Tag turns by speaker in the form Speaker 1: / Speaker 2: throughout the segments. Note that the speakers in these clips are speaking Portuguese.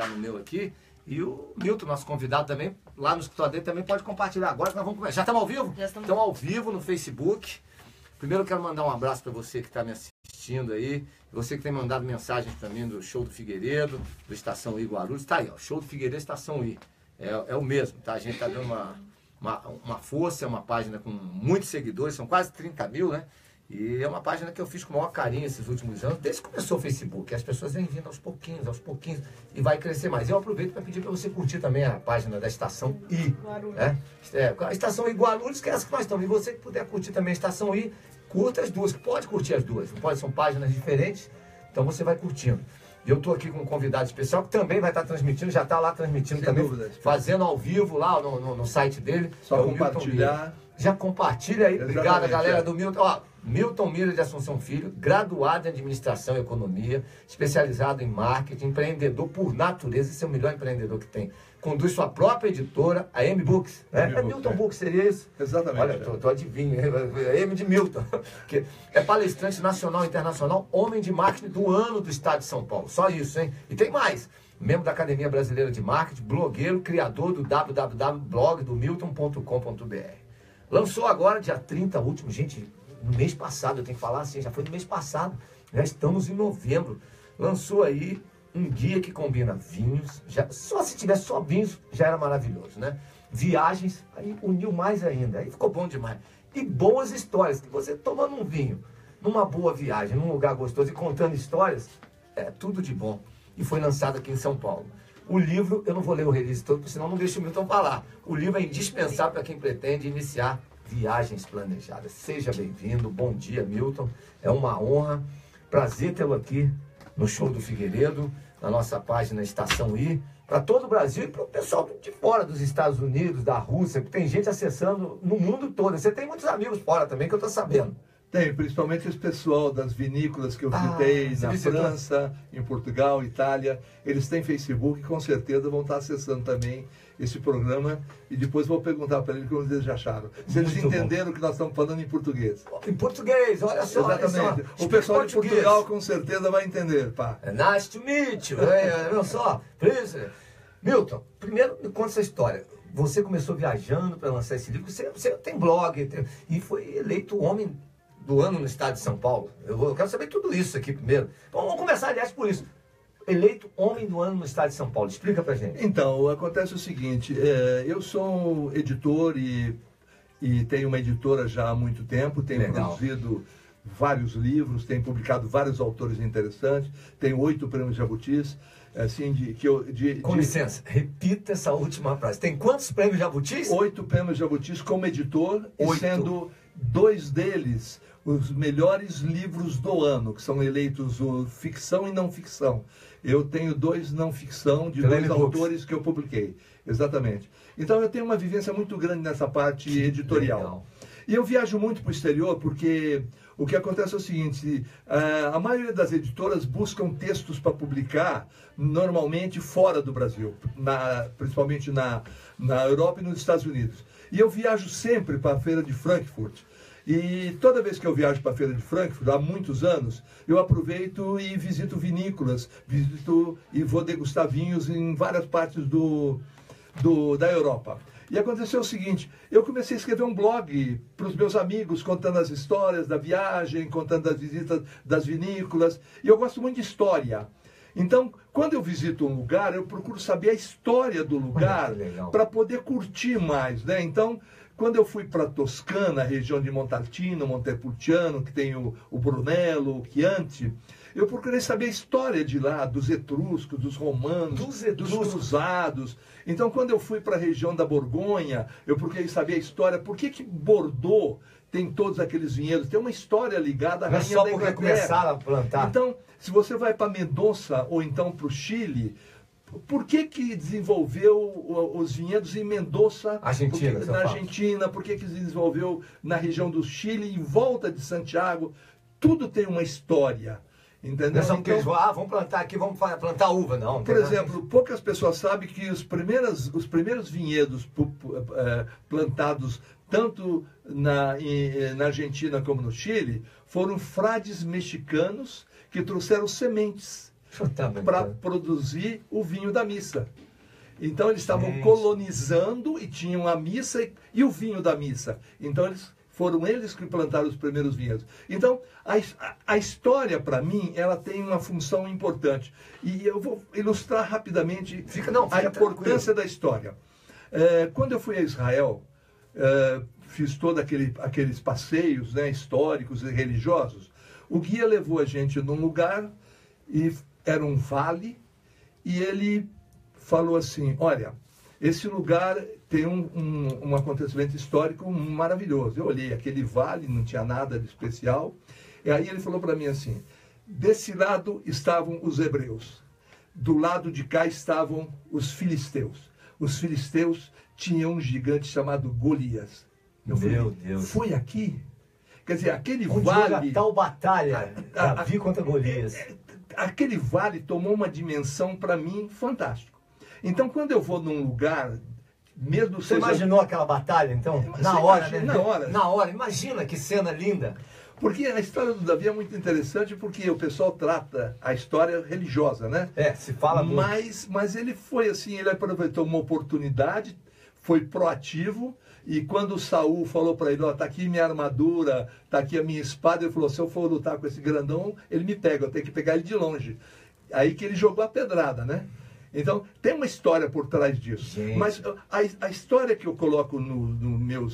Speaker 1: compartilhar no meu aqui. E o Milton, nosso convidado também, lá no escritório dele, também pode compartilhar agora que nós vamos começar. Já estamos ao vivo?
Speaker 2: Já estamos.
Speaker 1: Estamos ao vivo no Facebook. Primeiro eu quero mandar um abraço para você que está me assistindo aí. Você que tem mandado mensagens também do Show do Figueiredo, do Estação I Guarulhos. Está aí, ó, Show do Figueiredo, Estação I. É o mesmo, tá? A gente está dando uma força, é uma página com muitos seguidores, são quase 30 mil, né? E é uma página que eu fiz com o maior carinho esses últimos anos, desde que começou o Facebook. As pessoas vêm vindo aos pouquinhos, e vai crescer mais. Eu aproveito para pedir para você curtir também a página da Estação I. Né? A Estação I Guarulhos, que é essa que nós estamos. E você que puder curtir também a Estação I, curta as duas. Pode curtir as duas, não pode, são páginas diferentes, então você vai curtindo. E eu estou aqui com um convidado especial que também vai estar transmitindo, já está lá transmitindo
Speaker 3: sem
Speaker 1: também,
Speaker 3: dúvida,
Speaker 1: fazendo ao vivo lá no site dele.
Speaker 3: Só compartilhar.
Speaker 1: Já compartilha aí.
Speaker 3: Exatamente,
Speaker 1: Obrigado, galera do Milton. Ó, Milton Mira de Assunção Filho, graduado em Administração e Economia, especializado em Marketing, empreendedor por natureza, esse é o melhor empreendedor que tem. Conduz sua própria editora, a M-Books. Né? Milton Books, seria isso?
Speaker 3: Exatamente.
Speaker 1: Olha, tô adivinho, M de Milton. Que é palestrante nacional e internacional, homem de marketing do ano do estado de São Paulo. Só isso, hein? E tem mais. Membro da Academia Brasileira de Marketing, blogueiro, criador do www.blogdomilton.com.br. Lançou agora, dia 30, último, gente, no mês passado, eu tenho que falar assim, já foi no mês passado, já estamos em novembro. Lançou aí um guia que combina vinhos, só se tivesse só vinhos, já era maravilhoso, né? Viagens, aí uniu mais ainda, aí ficou bom demais. E boas histórias, que você tomando um vinho, numa boa viagem, num lugar gostoso e contando histórias, é tudo de bom. E foi lançado aqui em São Paulo. O livro, eu não vou ler o release todo, porque senão não deixo o Milton falar. O livro é indispensável para quem pretende iniciar viagens planejadas. Seja bem-vindo, bom dia, Milton. É uma honra, prazer tê-lo aqui no Show do Figueiredo, na nossa página Estação I, para todo o Brasil e para o pessoal de fora dos Estados Unidos, da Rússia, que tem gente acessando no mundo todo. Você tem muitos amigos fora também, que eu estou sabendo.
Speaker 3: Tem, principalmente esse pessoal das vinícolas que eu visitei na França, em Portugal, Itália. Eles têm Facebook e com certeza vão estar acessando também esse programa. E depois vou perguntar para eles como eles acharam. Se eles entenderam que nós estamos falando em português.
Speaker 1: Em português, olha só.
Speaker 3: Exatamente.
Speaker 1: Olha só.
Speaker 3: O pessoal de Portugal com certeza vai entender, pá.
Speaker 1: Nice to meet you. Olha só. Milton, primeiro me conta essa história. Você começou viajando para lançar esse livro. Você tem blog e foi eleito homem do ano no estado de São Paulo. Eu quero saber tudo isso aqui primeiro. Então, vamos começar, aliás, por isso. Eleito homem do ano no estado de São Paulo. Explica pra gente.
Speaker 3: Então, acontece o seguinte, eu sou editor e tenho uma editora já há muito tempo, tenho produzido vários livros, tenho publicado vários autores interessantes, tenho 8 prêmios Jabutis, assim,
Speaker 1: Com licença, repita essa última frase. Tem quantos prêmios Jabutis?
Speaker 3: 8 prêmios Jabutis como editor,
Speaker 1: 8.
Speaker 3: E sendo 2 deles os melhores livros do ano, que são eleitos ficção e não ficção. Eu tenho 2 não ficção de 2 autores que eu publiquei. Exatamente. Então eu tenho uma vivência muito grande nessa parte editorial. Legal. E eu viajo muito para o exterior porque o que acontece é o seguinte, a maioria das editoras buscam textos para publicar normalmente fora do Brasil, principalmente na Europa e nos Estados Unidos. E eu viajo sempre para a Feira de Frankfurt. E toda vez que eu viajo para a Feira de Frankfurt, há muitos anos, eu aproveito e visito vinícolas, visito e vou degustar vinhos em várias partes da Europa. E aconteceu o seguinte, eu comecei a escrever um blog para os meus amigos, contando as histórias da viagem, contando as visitas das vinícolas, e eu gosto muito de história. Então, quando eu visito um lugar, eu procuro saber a história do lugar para poder curtir mais, né? Então, quando eu fui para Toscana, região de Montalcino, Montepulciano, que tem o Brunello, o Chianti, eu procurei saber a história de lá, dos etruscos, dos romanos, dos cruzados. Então, quando eu fui para a região da Borgonha, eu procurei saber a história, por que Bordeaux tem todos aqueles vinhedos, tem uma história ligada à rainha da Inglaterra.
Speaker 1: Não é só porque começaram a plantar.
Speaker 3: Então, se você vai para Mendoza ou então para o Chile, por que desenvolveu os vinhedos em Mendoza, na Argentina, por que desenvolveu na região do Chile, em volta de Santiago? Tudo tem uma história. Entendeu?
Speaker 1: Não é só porque eles vão, vamos plantar aqui, vamos plantar uva, não.
Speaker 3: Por exemplo, poucas pessoas sabem que os primeiros vinhedos plantados tanto na Argentina como no Chile foram frades mexicanos que trouxeram sementes. para produzir o vinho da missa. Então eles estavam colonizando e tinham a missa e o vinho da missa. Então foram eles que plantaram os primeiros vinhedos. Então a história, para mim, ela tem uma função importante. E eu vou ilustrar rapidamente a importância da história. Quando eu fui a Israel, fiz todos aqueles passeios, né, históricos e religiosos. O guia levou a gente num lugar, e era um vale, e ele falou assim, olha, esse lugar tem um acontecimento histórico maravilhoso. Eu olhei aquele vale, não tinha nada de especial, e aí ele falou para mim assim, desse lado estavam os hebreus, do lado de cá estavam os filisteus. Os filisteus tinham um gigante chamado Golias. Eu falei, meu Deus. Foi aqui? Quer dizer, aquele vale...
Speaker 1: Onde tal batalha, Davi contra Golias.
Speaker 3: Aquele vale tomou uma dimensão, para mim, fantástica. Então, quando eu vou num lugar, mesmo...
Speaker 1: Você imaginou aquela batalha, então? Na hora, né? Na hora. Imagina que cena linda.
Speaker 3: Porque a história do Davi é muito interessante, porque o pessoal trata a história religiosa, né?
Speaker 1: Se fala muito.
Speaker 3: Mas ele foi assim, ele aproveitou uma oportunidade, foi proativo, e quando Saul falou para ele, ó, tá aqui minha armadura, tá aqui a minha espada, ele falou, se eu for lutar com esse grandão, ele me pega, eu tenho que pegar ele de longe. Aí que ele jogou a pedrada, né? Então, tem uma história por trás disso. Gente. Mas a história que eu coloco no meu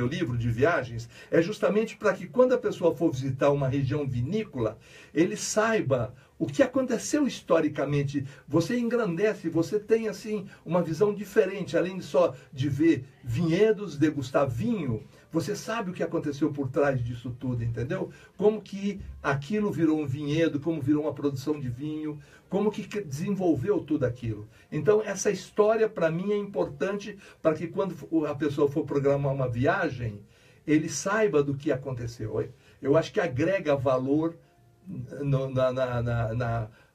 Speaker 3: livro de viagens é justamente para que quando a pessoa for visitar uma região vinícola, ele saiba o que aconteceu historicamente. Você engrandece, você tem assim uma visão diferente, além de só de ver vinhedos, degustar vinho, você sabe o que aconteceu por trás disso tudo, entendeu? Como que aquilo virou um vinhedo, como virou uma produção de vinho, como que desenvolveu tudo aquilo. Então, essa história, para mim, é importante para que quando a pessoa for programar uma viagem, ele saiba do que aconteceu. Eu acho que agrega valor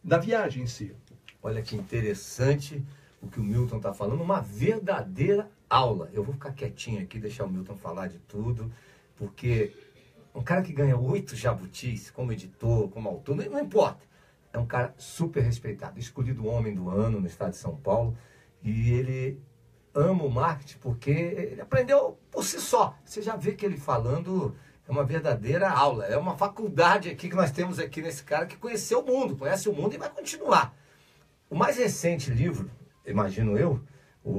Speaker 3: na viagem em si.
Speaker 1: Olha que interessante o que o Milton está falando, uma verdadeira aula. Eu vou ficar quietinho aqui, deixar o Milton falar de tudo, porque um cara que ganha 8 jabutis como editor, como autor, não importa. É um cara super respeitado, escolhido o homem do ano no estado de São Paulo, e ele ama o marketing porque ele aprendeu por si só. Você já vê que ele falando é uma verdadeira aula, é uma faculdade aqui que nós temos aqui nesse cara que conheceu o mundo, conhece o mundo e vai continuar. O mais recente livro, imagino eu,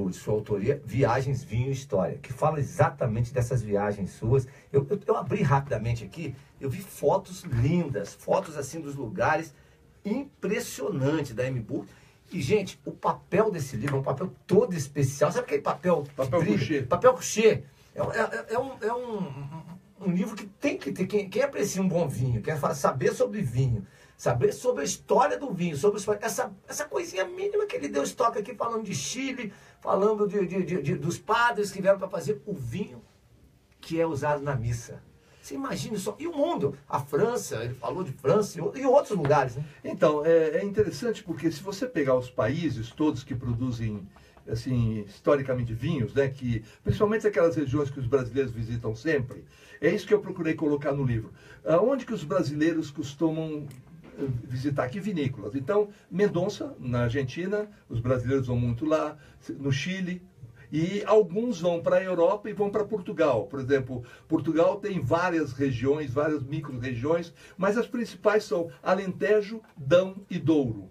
Speaker 1: de sua autoria, Viagens, Vinho e História, que fala exatamente dessas viagens suas. Eu abri rapidamente aqui, eu vi fotos lindas, fotos assim dos lugares, impressionante da MBook. E, gente, o papel desse livro é um papel todo especial. Sabe aquele papel?
Speaker 3: Papel couché.
Speaker 1: Papel couché. É um livro que tem que ter. Quem aprecia um bom vinho, quer saber sobre vinho, saber sobre a história do vinho, sobre essa coisinha mínima que ele deu estoque aqui, falando de Chile, falando dos padres que vieram para fazer o vinho que é usado na missa. Você imagina só. E o mundo? A França, ele falou de França e outros lugares, né?
Speaker 3: Então, é interessante porque se você pegar os países todos que produzem, assim, historicamente vinhos, né, que, principalmente aquelas regiões que os brasileiros visitam sempre, é isso que eu procurei colocar no livro. Onde que os brasileiros costumam visitar? Que vinícolas? Então, Mendonça, na Argentina, os brasileiros vão muito lá, no Chile, e alguns vão para a Europa e vão para Portugal. Por exemplo, Portugal tem várias regiões, várias micro-regiões, mas as principais são Alentejo, Dão e Douro.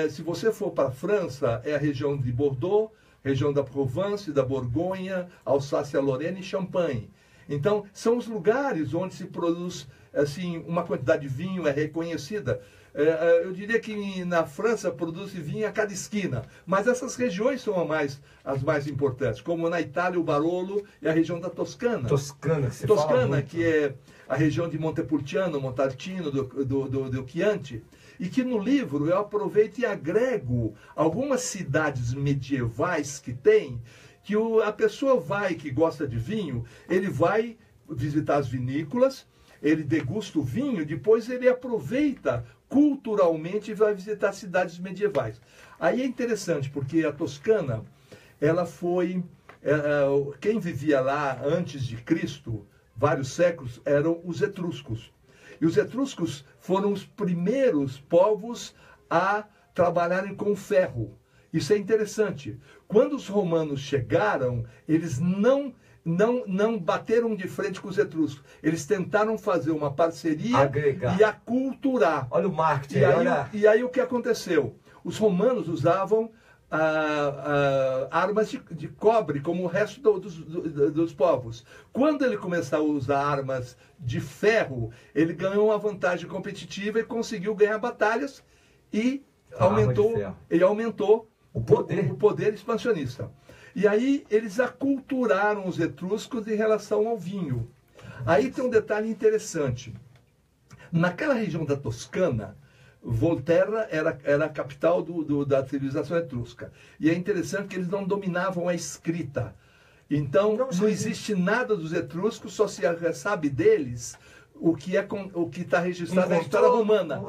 Speaker 3: Se você for para a França, é a região de Bordeaux, região da Provence, da Borgonha, Alsácia-Lorena e Champagne. Então, são os lugares onde se produz assim, uma quantidade de vinho, é reconhecida. Eu diria que na França produz-se vinho a cada esquina, mas essas regiões são as mais importantes, como na Itália o Barolo e a região da Toscana.
Speaker 1: Toscana, que você fala muito.
Speaker 3: Que é a região de Montepulciano, Montalcino, do Chianti, e que no livro eu aproveito e agrego algumas cidades medievais que tem, que a pessoa que gosta de vinho, ele vai visitar as vinícolas, ele degusta o vinho, depois ele aproveita culturalmente e vai visitar cidades medievais. Aí é interessante, porque a Toscana, ela foi... quem vivia lá antes de Cristo, vários séculos, eram os etruscos. E os etruscos foram os primeiros povos a trabalharem com ferro. Isso é interessante. Quando os romanos chegaram, eles não bateram de frente com os etruscos. Eles tentaram fazer uma parceria
Speaker 1: agregar
Speaker 3: e aculturar.
Speaker 1: Olha o marketing.
Speaker 3: E aí o que aconteceu? Os romanos usavam armas de cobre, como o resto dos povos. Quando ele começou a usar armas de ferro, ele ganhou uma vantagem competitiva e conseguiu ganhar batalhas e aumentou o poder expansionista. E aí eles aculturaram os etruscos em relação ao vinho. Aí tem um detalhe interessante. Naquela região da Toscana, Volterra era a capital da civilização etrusca. E é interessante que eles não dominavam a escrita. Então, não existe nada dos etruscos, só se sabe deles o que está registrado na história romana.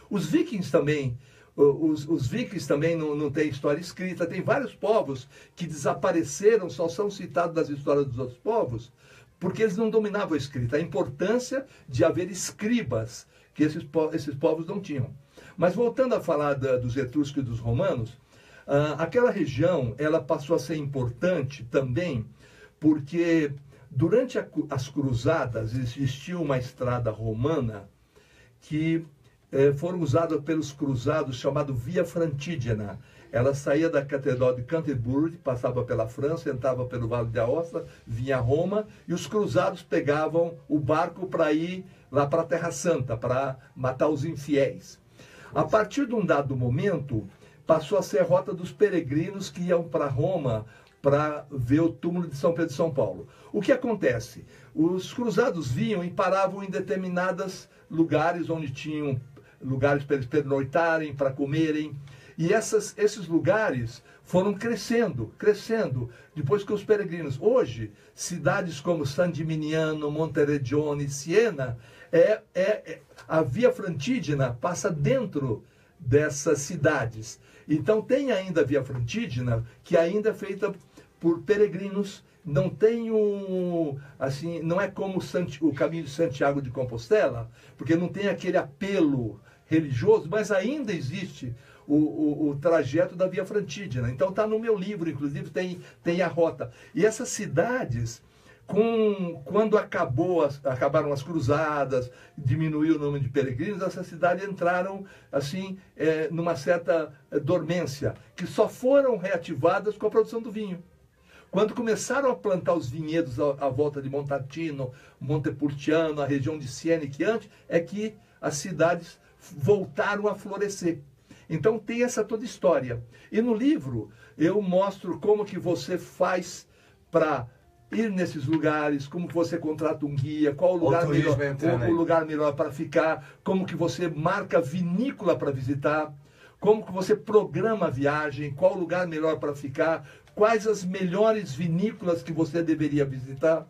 Speaker 3: Os vikings também. Os vikings também não têm história escrita. Tem vários povos que desapareceram, só são citados nas histórias dos outros povos, porque eles não dominavam a escrita. A importância de haver escribas, que esses povos não tinham. Mas voltando a falar dos etruscos e dos romanos, aquela região ela passou a ser importante também porque durante as cruzadas existia uma estrada romana que foram usadas pelos cruzados, chamado Via Francígena. Ela saía da Catedral de Canterbury, passava pela França, entrava pelo Vale de Aosta, vinha a Roma, e os cruzados pegavam o barco para ir lá para a Terra Santa, para matar os infiéis. A partir de um dado momento, passou a ser a rota dos peregrinos que iam para Roma para ver o túmulo de São Pedro e São Paulo. O que acontece? Os cruzados vinham e paravam em determinados lugares onde tinham lugares para eles pernoitarem, para comerem. E esses lugares foram crescendo, depois que os peregrinos. Hoje, cidades como San Gimignano, Monteregione, Siena, a Via Francígena passa dentro dessas cidades. Então tem ainda a Via Francígena, que ainda é feita por peregrinos. Não tem não é como o caminho de Santiago de Compostela, porque não tem aquele apelo religioso, mas ainda existe o trajeto da Via Francígena. Então está no meu livro, inclusive tem a rota. E essas cidades, quando acabaram as cruzadas, diminuiu o número de peregrinos, essas cidades entraram numa certa dormência, que só foram reativadas com a produção do vinho. Quando começaram a plantar os vinhedos à volta de Montalcino, Montepulciano, a região de Siena e Chianti, é que as cidades voltaram a florescer. Então tem essa toda história. E no livro eu mostro como que você faz para ir nesses lugares, como que você contrata um guia, qual o lugar melhor para ficar, como que você marca vinícola para visitar, como que você programa a viagem, qual o lugar melhor para ficar, quais as melhores vinícolas que você deveria visitar.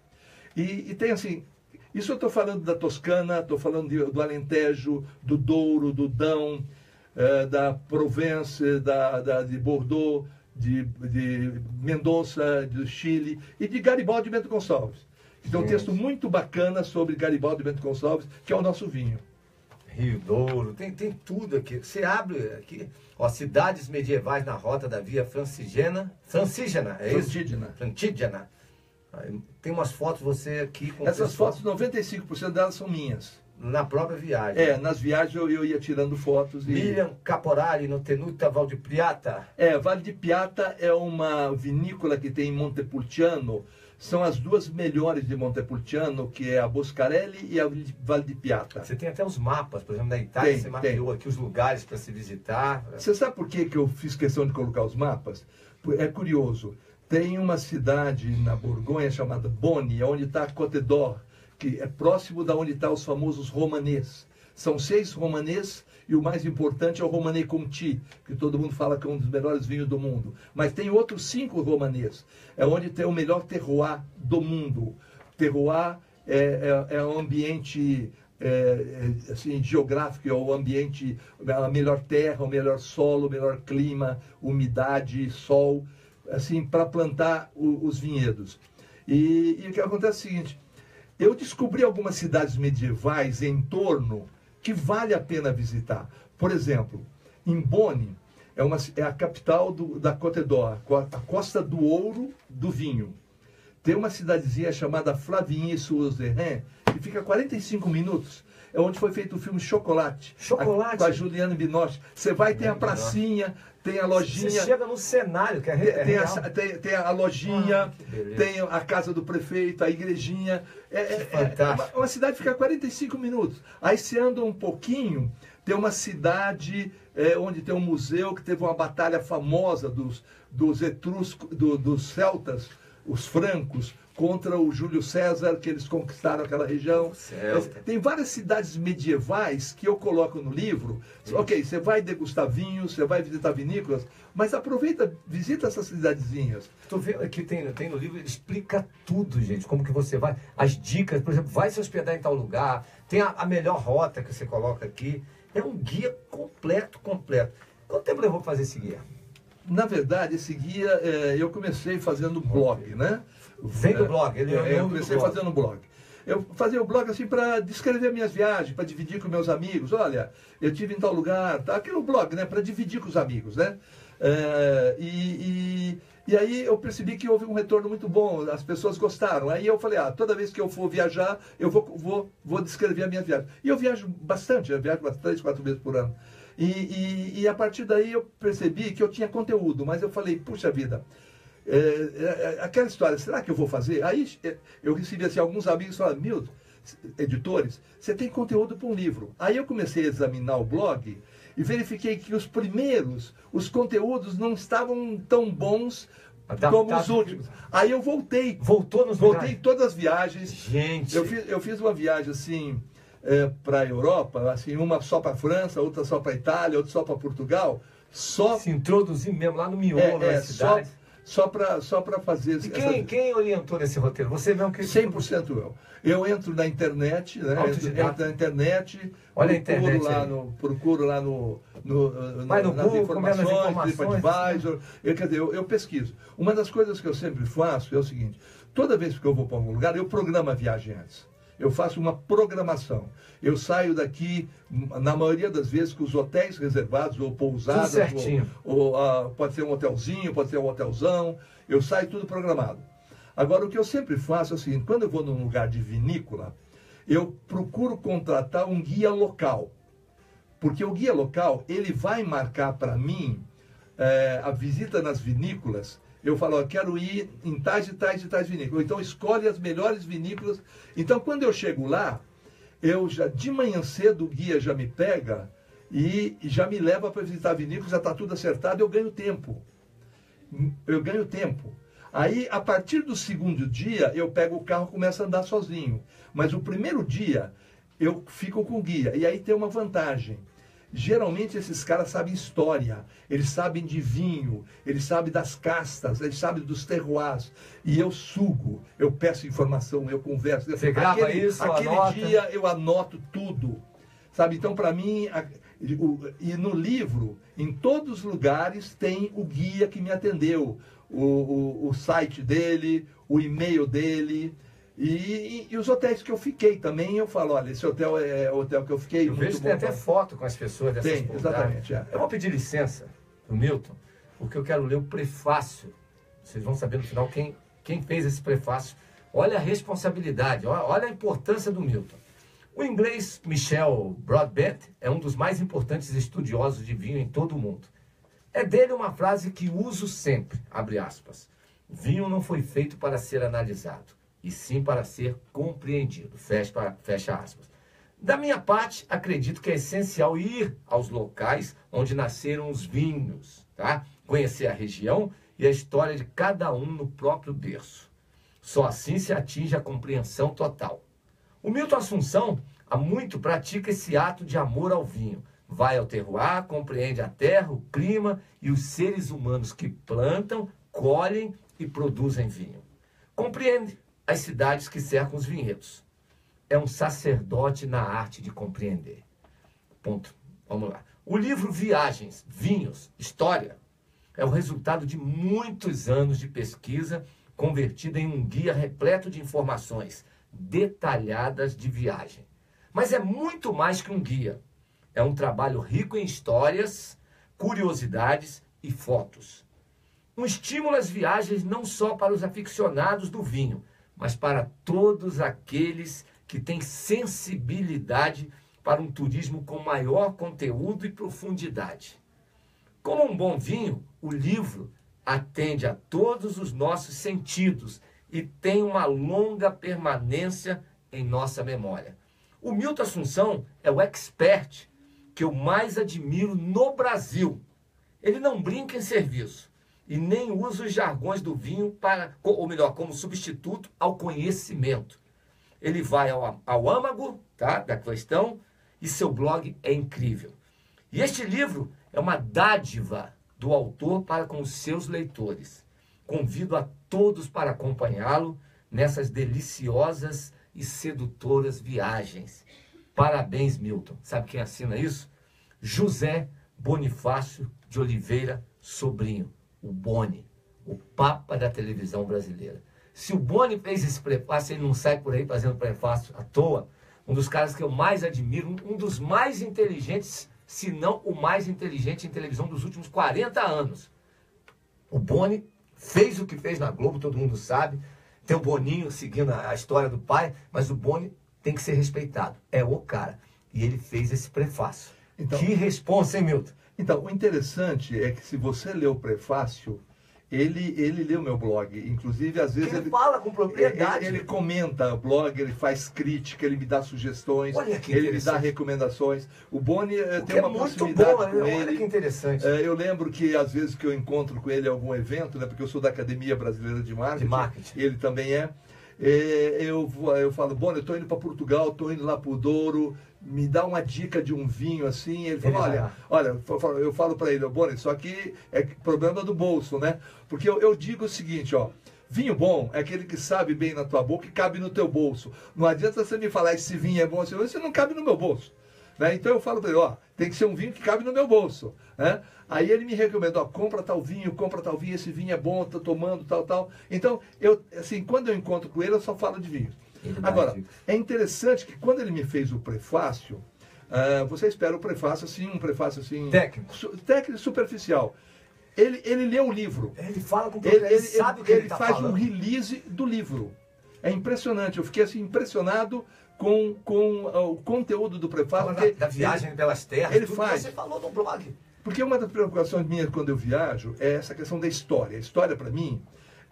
Speaker 3: E tem assim, isso eu estou falando da Toscana, estou falando do Alentejo, do Douro, do Dão, da Provence, de Bordeaux, de Mendoza, do Chile, e de Garibaldi e Bento Gonçalves. Então, um texto muito bacana sobre Garibaldi e Bento Gonçalves, que é o nosso vinho.
Speaker 1: Rio Douro, tem tudo aqui. Você abre aqui, ó, cidades medievais na rota da Via Francígena, é isso? Francígena. Tem umas fotos você aqui com
Speaker 3: essas fotos, 95% delas são minhas.
Speaker 1: Na própria viagem.
Speaker 3: Nas viagens eu ia tirando fotos.
Speaker 1: Miriam Caporali, no Tenuta Val di Piata.
Speaker 3: Val di Piata é uma vinícola que tem em Montepulciano. São as duas melhores de Montepulciano, que é a Boscarelli e a Val di Piata.
Speaker 1: Você tem até os mapas, por exemplo, da Itália, você mapeou aqui os lugares para se visitar.
Speaker 3: Você sabe por que eu fiz questão de colocar os mapas? É curioso. Tem uma cidade na Borgonha chamada Boni, onde está Côte d'Or, que é próximo da onde estão os famosos romanês. São 6 romanês e o mais importante é o Romanée Conti, que todo mundo fala que é um dos melhores vinhos do mundo. Mas tem outros 5 romanês. É onde tem o melhor terroir do mundo. Terroir é um ambiente geográfico, é o ambiente, a melhor terra, o melhor solo, o melhor clima, umidade, sol, para plantar os vinhedos. E o que acontece é o seguinte, eu descobri algumas cidades medievais em torno que vale a pena visitar. Por exemplo, em Bonn, é a capital da Côte d'Or, a Costa do Ouro do vinho. Tem uma cidadezinha chamada Flavigny-sur-Ouzerrain, que fica a 45 minutos. É onde foi feito o filme Chocolate.
Speaker 1: Chocolate?
Speaker 3: Com a Juliane Binoche. Você vai, tem a pracinha, tem a lojinha.
Speaker 1: Você chega no cenário, que é real.
Speaker 3: Tem a lojinha,
Speaker 1: beleza.
Speaker 3: tem a casa do prefeito, a igrejinha.
Speaker 1: Fantástico.
Speaker 3: Uma cidade fica a 45 minutos. Aí você anda um pouquinho, tem uma cidade onde tem um museu que teve uma batalha famosa dos etruscos, dos celtas, os francos, contra o Júlio César, que eles conquistaram aquela região. Tem várias cidades medievais que eu coloco no livro. Ok, você vai degustar vinhos, você vai visitar vinícolas, mas aproveita, visita essas cidadezinhas.
Speaker 1: Estou vendo aqui, tem no livro, ele explica tudo, gente, como que você vai, as dicas, por exemplo, vai se hospedar em tal lugar, tem a melhor rota que você coloca aqui. É um guia completo. Quanto tempo levou para fazer esse guia?
Speaker 3: Na verdade, esse guia, eu comecei fazendo blog, né?
Speaker 1: Vem do blog.
Speaker 3: Eu comecei fazendo blog. Eu fazia o blog assim para descrever minhas viagens, para dividir com meus amigos. Olha, eu tive em tal lugar, tá? Aquele blog, né? Para dividir com os amigos, né? E aí eu percebi que houve um retorno muito bom, as pessoas gostaram. Aí eu falei, toda vez que eu for viajar, eu vou descrever a minha viagem. E eu viajo bastante, eu viajo 3, 4 vezes por ano. E a partir daí eu percebi que eu tinha conteúdo, mas eu falei, puxa vida, aquela história, será que eu vou fazer? Aí eu recebi assim, alguns amigos falaram, Milton, editores, você tem conteúdo para um livro. Aí eu comecei a examinar o blog e verifiquei que os conteúdos não estavam tão bons como os últimos. Aí eu voltei. Voltei todas as viagens.
Speaker 1: Gente.
Speaker 3: Eu fiz uma viagem assim para a Europa, assim, uma só para a França, outra só para a Itália, outra só para Portugal.
Speaker 1: Se introduzir mesmo lá no miolo da cidade.
Speaker 3: Só para fazer...
Speaker 1: E quem orientou nesse roteiro? Você mesmo que...
Speaker 3: 100% eu. Eu entro na internet, né? Entro na internet,
Speaker 1: olha a internet
Speaker 3: procuro lá nas informações, TripAdvisor, eu pesquiso. Uma das coisas que eu sempre faço é o seguinte, toda vez que eu vou para algum lugar, eu programo a viagem antes. Eu faço uma programação. Eu saio daqui, na maioria das vezes, com os hotéis reservados, ou pousadas, ou pode ser um hotelzinho, pode ser um hotelzão. Eu saio tudo programado. Agora, o que eu sempre faço é o seguinte, quando eu vou num lugar de vinícola, eu procuro contratar um guia local. Porque o guia local, ele vai marcar para mim a visita nas vinícolas. Eu falo, eu quero ir em tais e tais e tais vinícolas. Então, escolhe as melhores vinícolas. Então, quando eu chego lá, de manhã cedo, o guia já me pega e já me leva para visitar a vinícola, já está tudo acertado, eu ganho tempo. Aí, a partir do segundo dia, eu pego o carro e começo a andar sozinho. Mas o primeiro dia, eu fico com o guia. E aí tem uma vantagem. Geralmente esses caras sabem história, eles sabem de vinho, eles sabem das castas, eles sabem dos terroirs. E eu sugo, eu peço informação, eu converso.
Speaker 1: Você grava isso,
Speaker 3: aquele dia eu anoto tudo. Sabe? Então, para mim, e no livro, em todos os lugares, tem o guia que me atendeu. O site dele, o e-mail dele. E os hotéis que eu fiquei também, eu falo, olha, esse hotel é o hotel que eu fiquei.
Speaker 1: Eu vejo que tem até foto com as pessoas dessas pousadas.
Speaker 3: Exatamente.
Speaker 1: Eu vou pedir licença do Milton, porque eu quero ler o prefácio. Vocês vão saber no final quem fez esse prefácio. Olha a responsabilidade, olha a importância do Milton. O inglês Michel Broadbent é um dos mais importantes estudiosos de vinho em todo o mundo. É dele uma frase que uso sempre, abre aspas. Vinho não foi feito para ser analisado, e sim para ser compreendido, fecha aspas. Da minha parte, acredito que é essencial ir aos locais onde nasceram os vinhos, tá? Conhecer a região e a história de cada um no próprio berço. Só assim se atinge a compreensão total. O Milton Assunção há muito pratica esse ato de amor ao vinho. Vai ao terroir, compreende a terra, o clima e os seres humanos que plantam, colhem e produzem vinho. Compreende as cidades que cercam os vinhedos. É um sacerdote na arte de compreender. Ponto. Vamos lá. O livro Viagens, Vinhos, História é o resultado de muitos anos de pesquisa convertida em um guia repleto de informações, detalhadas de viagem. Mas é muito mais que um guia. É um trabalho rico em histórias, curiosidades e fotos. Um estímulo às viagens não só para os aficionados do vinho, mas para todos aqueles que têm sensibilidade para um turismo com maior conteúdo e profundidade. Como um bom vinho, o livro atende a todos os nossos sentidos e tem uma longa permanência em nossa memória. O Milton Assunção é o expert que eu mais admiro no Brasil. Ele não brinca em serviço e nem usa os jargões do vinho para, ou melhor, como substituto ao conhecimento. Ele vai ao âmago, tá, da questão, e seu blog é incrível. E este livro é uma dádiva do autor para com os seus leitores. Convido a todos para acompanhá-lo nessas deliciosas e sedutoras viagens. Parabéns, Milton. Sabe quem assina isso? José Bonifácio de Oliveira Sobrinho, o Boni, o Papa da televisão brasileira. Se o Boni fez esse prefácio, ele não sai por aí fazendo prefácio à toa. Um dos caras que eu mais admiro, um dos mais inteligentes, se não o mais inteligente em televisão dos últimos 40 anos. O Boni fez o que fez na Globo, todo mundo sabe. Tem o Boninho seguindo a história do pai, mas o Boni tem que ser respeitado. É o cara. E ele fez esse prefácio. Então, que responsa, hein, Milton?
Speaker 3: Então, o interessante é que se você lê o prefácio, ele lê o meu blog. Inclusive, às vezes
Speaker 1: ele fala com propriedade.
Speaker 3: Ele comenta o blog, ele faz crítica, ele me dá sugestões, ele me dá recomendações. O Boni tem uma proximidade com ele.
Speaker 1: Olha que interessante.
Speaker 3: Eu lembro que às vezes que eu encontro com ele em algum evento, né, porque eu sou da Academia Brasileira de Marketing. Ele também é. Eu falo, Boni, eu estou indo para Portugal, estou indo lá para o Douro, me dá uma dica de um vinho assim. Ele fala, olha, eu falo para ele, Boni, isso aqui é problema do bolso, né? Porque eu digo o seguinte, ó, vinho bom é aquele que sabe bem na tua boca e cabe no teu bolso. Não adianta você me falar esse vinho é bom, você não cabe no meu bolso. Né? Então eu falo para ele, ó, tem que ser um vinho que cabe no meu bolso. Né? Aí ele me recomenda, ó, compra tal vinho, esse vinho é bom, tô tomando, tal. Então, assim, quando eu encontro com ele, eu só falo de vinho. Agora, é interessante que quando ele me fez o prefácio, você espera o prefácio assim, um prefácio assim... Técnico superficial. Ele lê o livro.
Speaker 1: Ele fala com ele sabe o que ele tá
Speaker 3: faz
Speaker 1: falando.
Speaker 3: Um release do livro. É impressionante, eu fiquei assim impressionado com o conteúdo do prefácio.
Speaker 1: Da viagem pelas terras,
Speaker 3: ele faz.
Speaker 1: Você falou no blog.
Speaker 3: Porque uma das preocupações minhas quando eu viajo é essa questão da história. A história, para mim,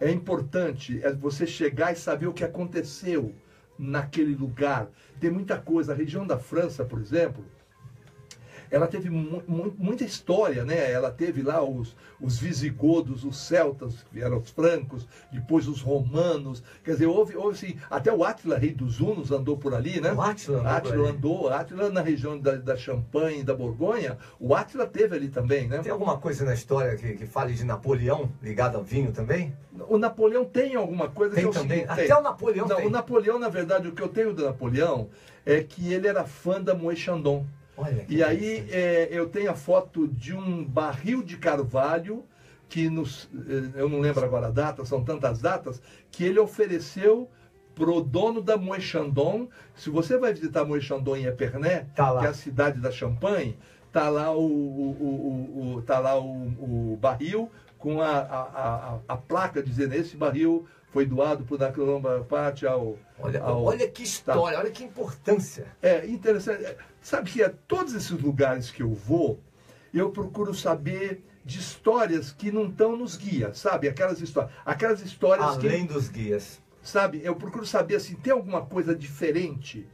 Speaker 3: é importante, é você chegar e saber o que aconteceu naquele lugar. Tem muita coisa. A região da França, por exemplo, ela teve muita história, né? Ela teve lá os visigodos, os celtas, que eram os francos, depois os romanos. Quer dizer, houve assim, até o Átila, rei dos hunos, andou por ali, né?
Speaker 1: O Átila
Speaker 3: andou. Átila na região da Champagne e da Borgonha, o Átila teve ali também, né?
Speaker 1: Tem alguma coisa na história que fale de Napoleão, ligado ao vinho também?
Speaker 3: O Napoleão tem alguma coisa
Speaker 1: tem
Speaker 3: que eu
Speaker 1: também.
Speaker 3: Seguinte,
Speaker 1: até o Napoleão tem.
Speaker 3: O Napoleão, na verdade, o que eu tenho do Napoleão é que ele era fã da Moët Chandon. E aí eu tenho a foto de um barril de carvalho que eu não lembro agora a data, são tantas datas, que ele ofereceu pro dono da Moët Chandon. Se você vai visitar Moët Chandon em Épernay, que é a cidade da Champagne, tá lá o barril com a placa dizendo esse barril foi doado por Napoleão Bonaparte ao...
Speaker 1: Olha que história, olha que importância.
Speaker 3: É interessante. Sabe que todos esses lugares que eu vou, eu procuro saber de histórias que não estão nos guias, sabe? Aquelas histórias
Speaker 1: além dos guias.
Speaker 3: Sabe? Eu procuro saber assim, tem alguma coisa diferente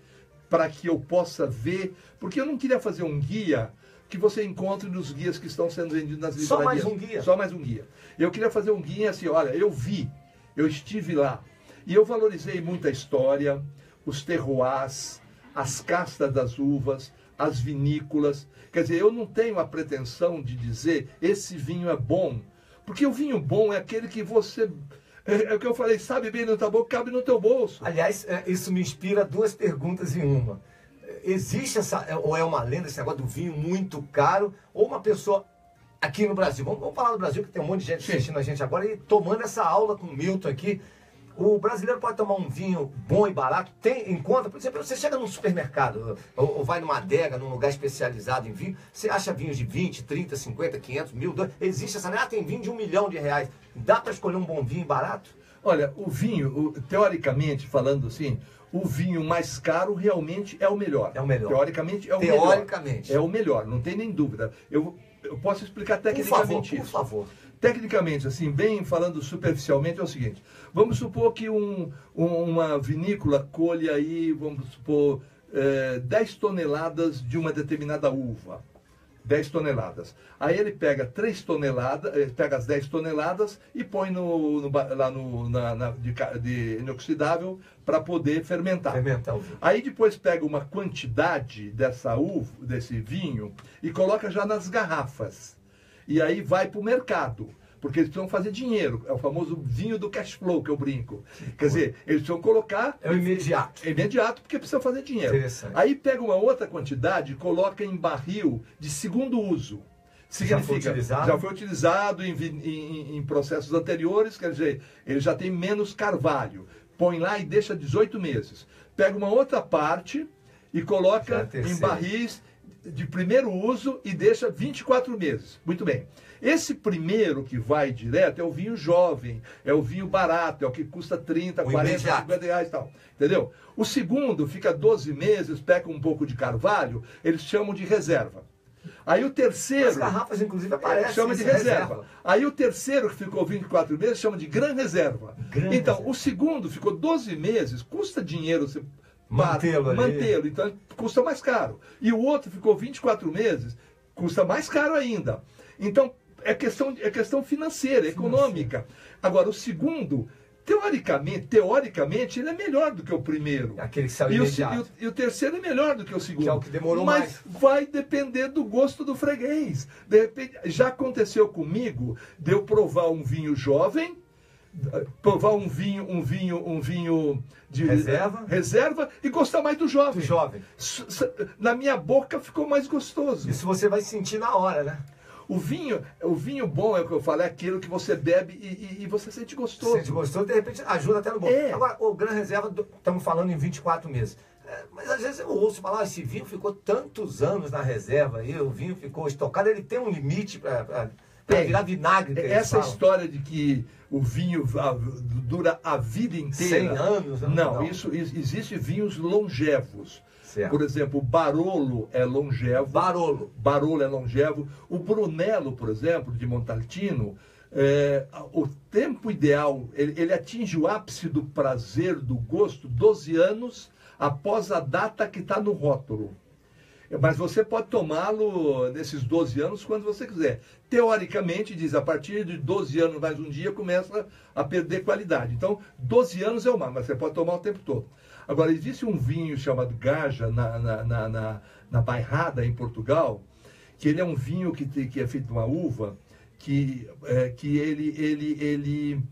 Speaker 3: para que eu possa ver, porque eu não queria fazer um guia que você encontre nos guias que estão sendo vendidos nas livrarias.
Speaker 1: Só mais um guia.
Speaker 3: Só mais um guia. Eu queria fazer um guia assim, olha, eu estive lá e eu valorizei muito a história, os terroirs, as castas das uvas, as vinícolas. Quer dizer, eu não tenho a pretensão de dizer esse vinho é bom, porque o vinho bom é aquele que você, é o que eu falei, sabe bem no teu boca, cabe no teu bolso.
Speaker 1: Aliás, isso me inspira duas perguntas em uma. Existe ou é uma lenda esse negócio do vinho muito caro, ou uma pessoa aqui no Brasil, vamos falar do Brasil, que tem um monte de gente assistindo a gente agora e tomando essa aula com o Milton aqui. O brasileiro pode tomar um vinho bom e barato, tem em conta, por exemplo, você chega num supermercado, ou vai numa adega, num lugar especializado em vinho, você acha vinhos de 20, 30, 50, 500, 1.000, existe essa, tem vinho de R$1 milhão. Dá para escolher um bom vinho barato?
Speaker 3: Olha, o vinho, teoricamente falando assim, o vinho mais caro realmente é o melhor.
Speaker 1: É o melhor.
Speaker 3: Teoricamente é o melhor.
Speaker 1: Teoricamente.
Speaker 3: É o melhor, não tem nem dúvida. Eu posso explicar tecnicamente isso.
Speaker 1: Por favor.
Speaker 3: Tecnicamente, assim, bem falando superficialmente, é o seguinte. Vamos supor que uma vinícola colhe aí, vamos supor, 10 toneladas de uma determinada uva. 10 toneladas. Aí ele pega 3 toneladas, pega as 10 toneladas e põe lá de inoxidável para poder fermentar. Aí depois pega uma quantidade dessa uva, desse vinho, e coloca já nas garrafas. E aí vai para o mercado. Porque eles precisam fazer dinheiro. É o famoso vinho do cash flow que eu brinco. Quer dizer, eles precisam colocar...
Speaker 1: É o imediato.
Speaker 3: É imediato porque precisam fazer dinheiro.
Speaker 1: Interessante.
Speaker 3: Aí pega uma outra quantidade e coloca em barril de segundo uso. Significa, já foi utilizado em processos anteriores, quer dizer, ele já tem menos carvalho. Põe lá e deixa 18 meses. Pega uma outra parte e coloca em barris de primeiro uso e deixa 24 meses. Muito bem. Esse primeiro que vai direto é o vinho jovem, é o vinho barato, é o que custa 30, 40, 50 reais e tal. Entendeu? O segundo fica 12 meses, pega um pouco de carvalho, eles chamam de reserva. Aí o terceiro...
Speaker 1: As garrafas, inclusive, aparecem.
Speaker 3: Chama de reserva. Aí o terceiro, que ficou 24 meses, chama de gran reserva. Então, o segundo ficou 12 meses, custa dinheiro você mantê-lo, então custa mais caro. E o outro ficou 24 meses, custa mais caro ainda. Então, é questão financeira, econômica. Agora, o segundo, teoricamente, ele é melhor do que o primeiro.
Speaker 1: Aquele que saiu imediato.
Speaker 3: E o terceiro é melhor do que o segundo.
Speaker 1: Que é o que demorou mais.
Speaker 3: Mas vai depender do gosto do freguês. De repente, já aconteceu comigo de eu provar um vinho jovem, provar um vinho de reserva e gostar mais do jovem. Na minha boca ficou mais gostoso.
Speaker 1: Isso você vai sentir na hora, né?
Speaker 3: O vinho bom, é o que eu falo, é aquilo que você bebe e você sente gostoso.
Speaker 1: Sente gostoso, de repente ajuda até no bom. Agora, o Gran Reserva, estamos falando em 24 meses. Mas às vezes eu ouço falar, esse vinho ficou tantos anos na reserva, aí o vinho ficou estocado, ele tem um limite para virar vinagre.
Speaker 3: Essa história de que o vinho dura a vida inteira.
Speaker 1: 100 anos?
Speaker 3: Não. Existe vinhos longevos.
Speaker 1: Certo.
Speaker 3: Por exemplo, o Barolo é longevo. Barolo é longevo. O Brunello, por exemplo, de Montalcino, o tempo ideal, ele atinge o ápice do prazer, do gosto, 12 anos após a data que está no rótulo. Mas você pode tomá-lo nesses 12 anos quando você quiser. Teoricamente, diz, a partir de 12 anos mais um dia, começa a perder qualidade. Então, 12 anos é o máximo, mas você pode tomar o tempo todo. Agora, existe um vinho chamado Gaja, na Bairrada, em Portugal, que ele é um vinho que é feito de uma uva, que ele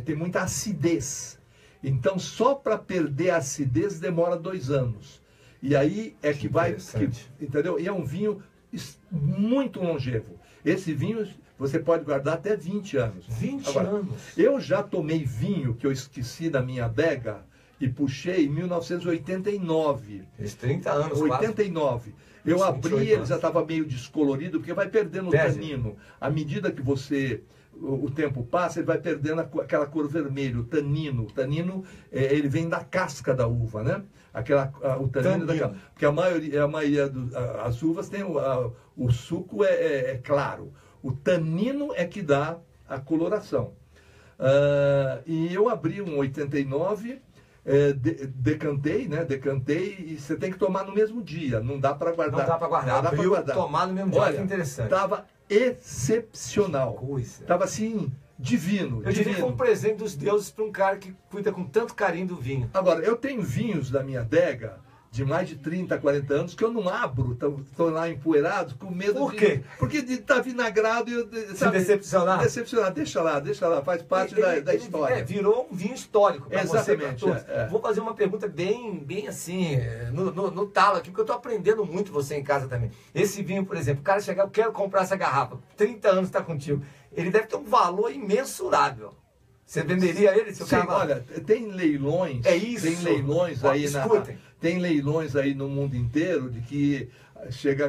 Speaker 3: tem muita acidez. Então, só para perder a acidez demora 2 anos. E aí é que vai... entendeu? E é um vinho muito longevo. Esse vinho você pode guardar até 20 anos.
Speaker 1: 20 anos?
Speaker 3: Eu já tomei vinho que eu esqueci na minha adega e puxei em 1989.
Speaker 1: Fez 30 anos
Speaker 3: 89. Eu abri, ele já estava meio descolorido, porque vai perdendo o tanino. À medida que o tempo passa, ele vai perdendo aquela cor vermelha, o tanino. O tanino, ele vem da casca da uva, né? O tanino. Porque a maioria as uvas tem o suco é claro. O tanino é que dá a coloração. E eu abri um 89, decantei, e você tem que tomar no mesmo dia, não dá para guardar.
Speaker 1: Não dá para guardar. Tomar no mesmo dia. Olha, que interessante.
Speaker 3: Estava excepcional. Estava assim, divino.
Speaker 1: Eu diria que foi um presente dos deuses para um cara que cuida com tanto carinho do vinho.
Speaker 3: Agora, eu tenho vinhos da minha adega de mais de 30, 40 anos, que eu não abro, estão lá empoeirados, com medo
Speaker 1: Por quê?
Speaker 3: Porque de estar vinagrado e...
Speaker 1: Se decepcionar?
Speaker 3: Decepcionar, deixa lá, faz parte da história.
Speaker 1: Virou um vinho histórico para você.
Speaker 3: Exatamente.
Speaker 1: Vou fazer uma pergunta bem assim, no talo aqui, porque eu estou aprendendo muito você em casa também. Esse vinho, por exemplo, o cara chegar, eu quero comprar essa garrafa, 30 anos está contigo, ele deve ter um valor imensurável. Você venderia ele se o cara...
Speaker 3: Olha, tem leilões.
Speaker 1: É isso.
Speaker 3: Tem leilões aí
Speaker 1: escutem.
Speaker 3: Tem leilões aí no mundo inteiro de que chega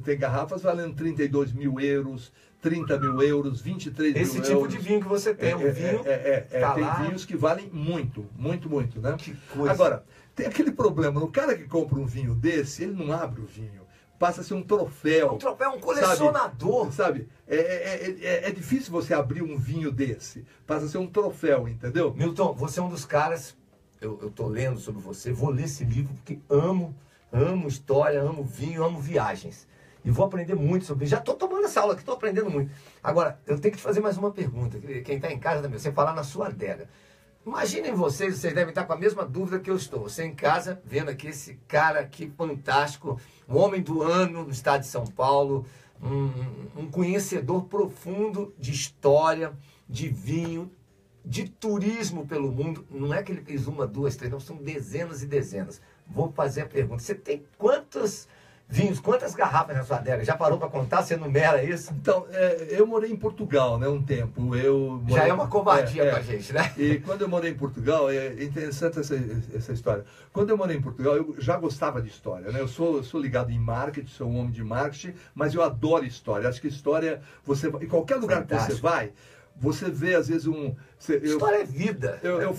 Speaker 3: tem garrafas valendo 32 mil euros, 30 mil euros, 23
Speaker 1: Esse
Speaker 3: mil
Speaker 1: tipo
Speaker 3: euros.
Speaker 1: de vinho que você tem, vinho tá
Speaker 3: tem
Speaker 1: lá.
Speaker 3: vinhos que valem muito, muito, muito, né?
Speaker 1: Que coisa.
Speaker 3: Agora, tem aquele problema, o cara que compra um vinho desse, ele não abre o vinho. Passa a ser um troféu.
Speaker 1: Um troféu, um colecionador.
Speaker 3: Sabe? É difícil você abrir um vinho desse. Passa a ser um troféu, entendeu?
Speaker 1: Milton, você é um dos caras, eu tô lendo sobre você, vou ler esse livro porque amo história, amo vinho, amo viagens. E vou aprender muito sobre. Já estou tomando essa aula aqui, estou aprendendo muito. Agora, eu tenho que te fazer mais uma pergunta. Quem está em casa também, você falar na sua adega. Imaginem vocês devem estar com a mesma dúvida que eu estou. Você em casa, vendo aqui esse cara aqui fantástico, um homem do ano no estado de São Paulo, um conhecedor profundo de história, de vinho, de turismo pelo mundo. Não é que ele fez uma, duas, três, não, são dezenas e dezenas. Vou fazer a pergunta. Você tem quantos vinhos, quantas garrafas na sua adega? Já parou para contar? Você numera isso?
Speaker 3: Então, eu morei em Portugal, né, um tempo.
Speaker 1: Já é uma covardia pra gente, né?
Speaker 3: E quando eu morei em Portugal, é interessante essa história. Quando eu morei em Portugal, eu já gostava de história, né? Eu sou ligado em marketing, sou um homem de marketing, mas eu adoro história. Acho que história, em qualquer lugar que você vai, você vê às vezes
Speaker 1: história é vida.
Speaker 3: Eu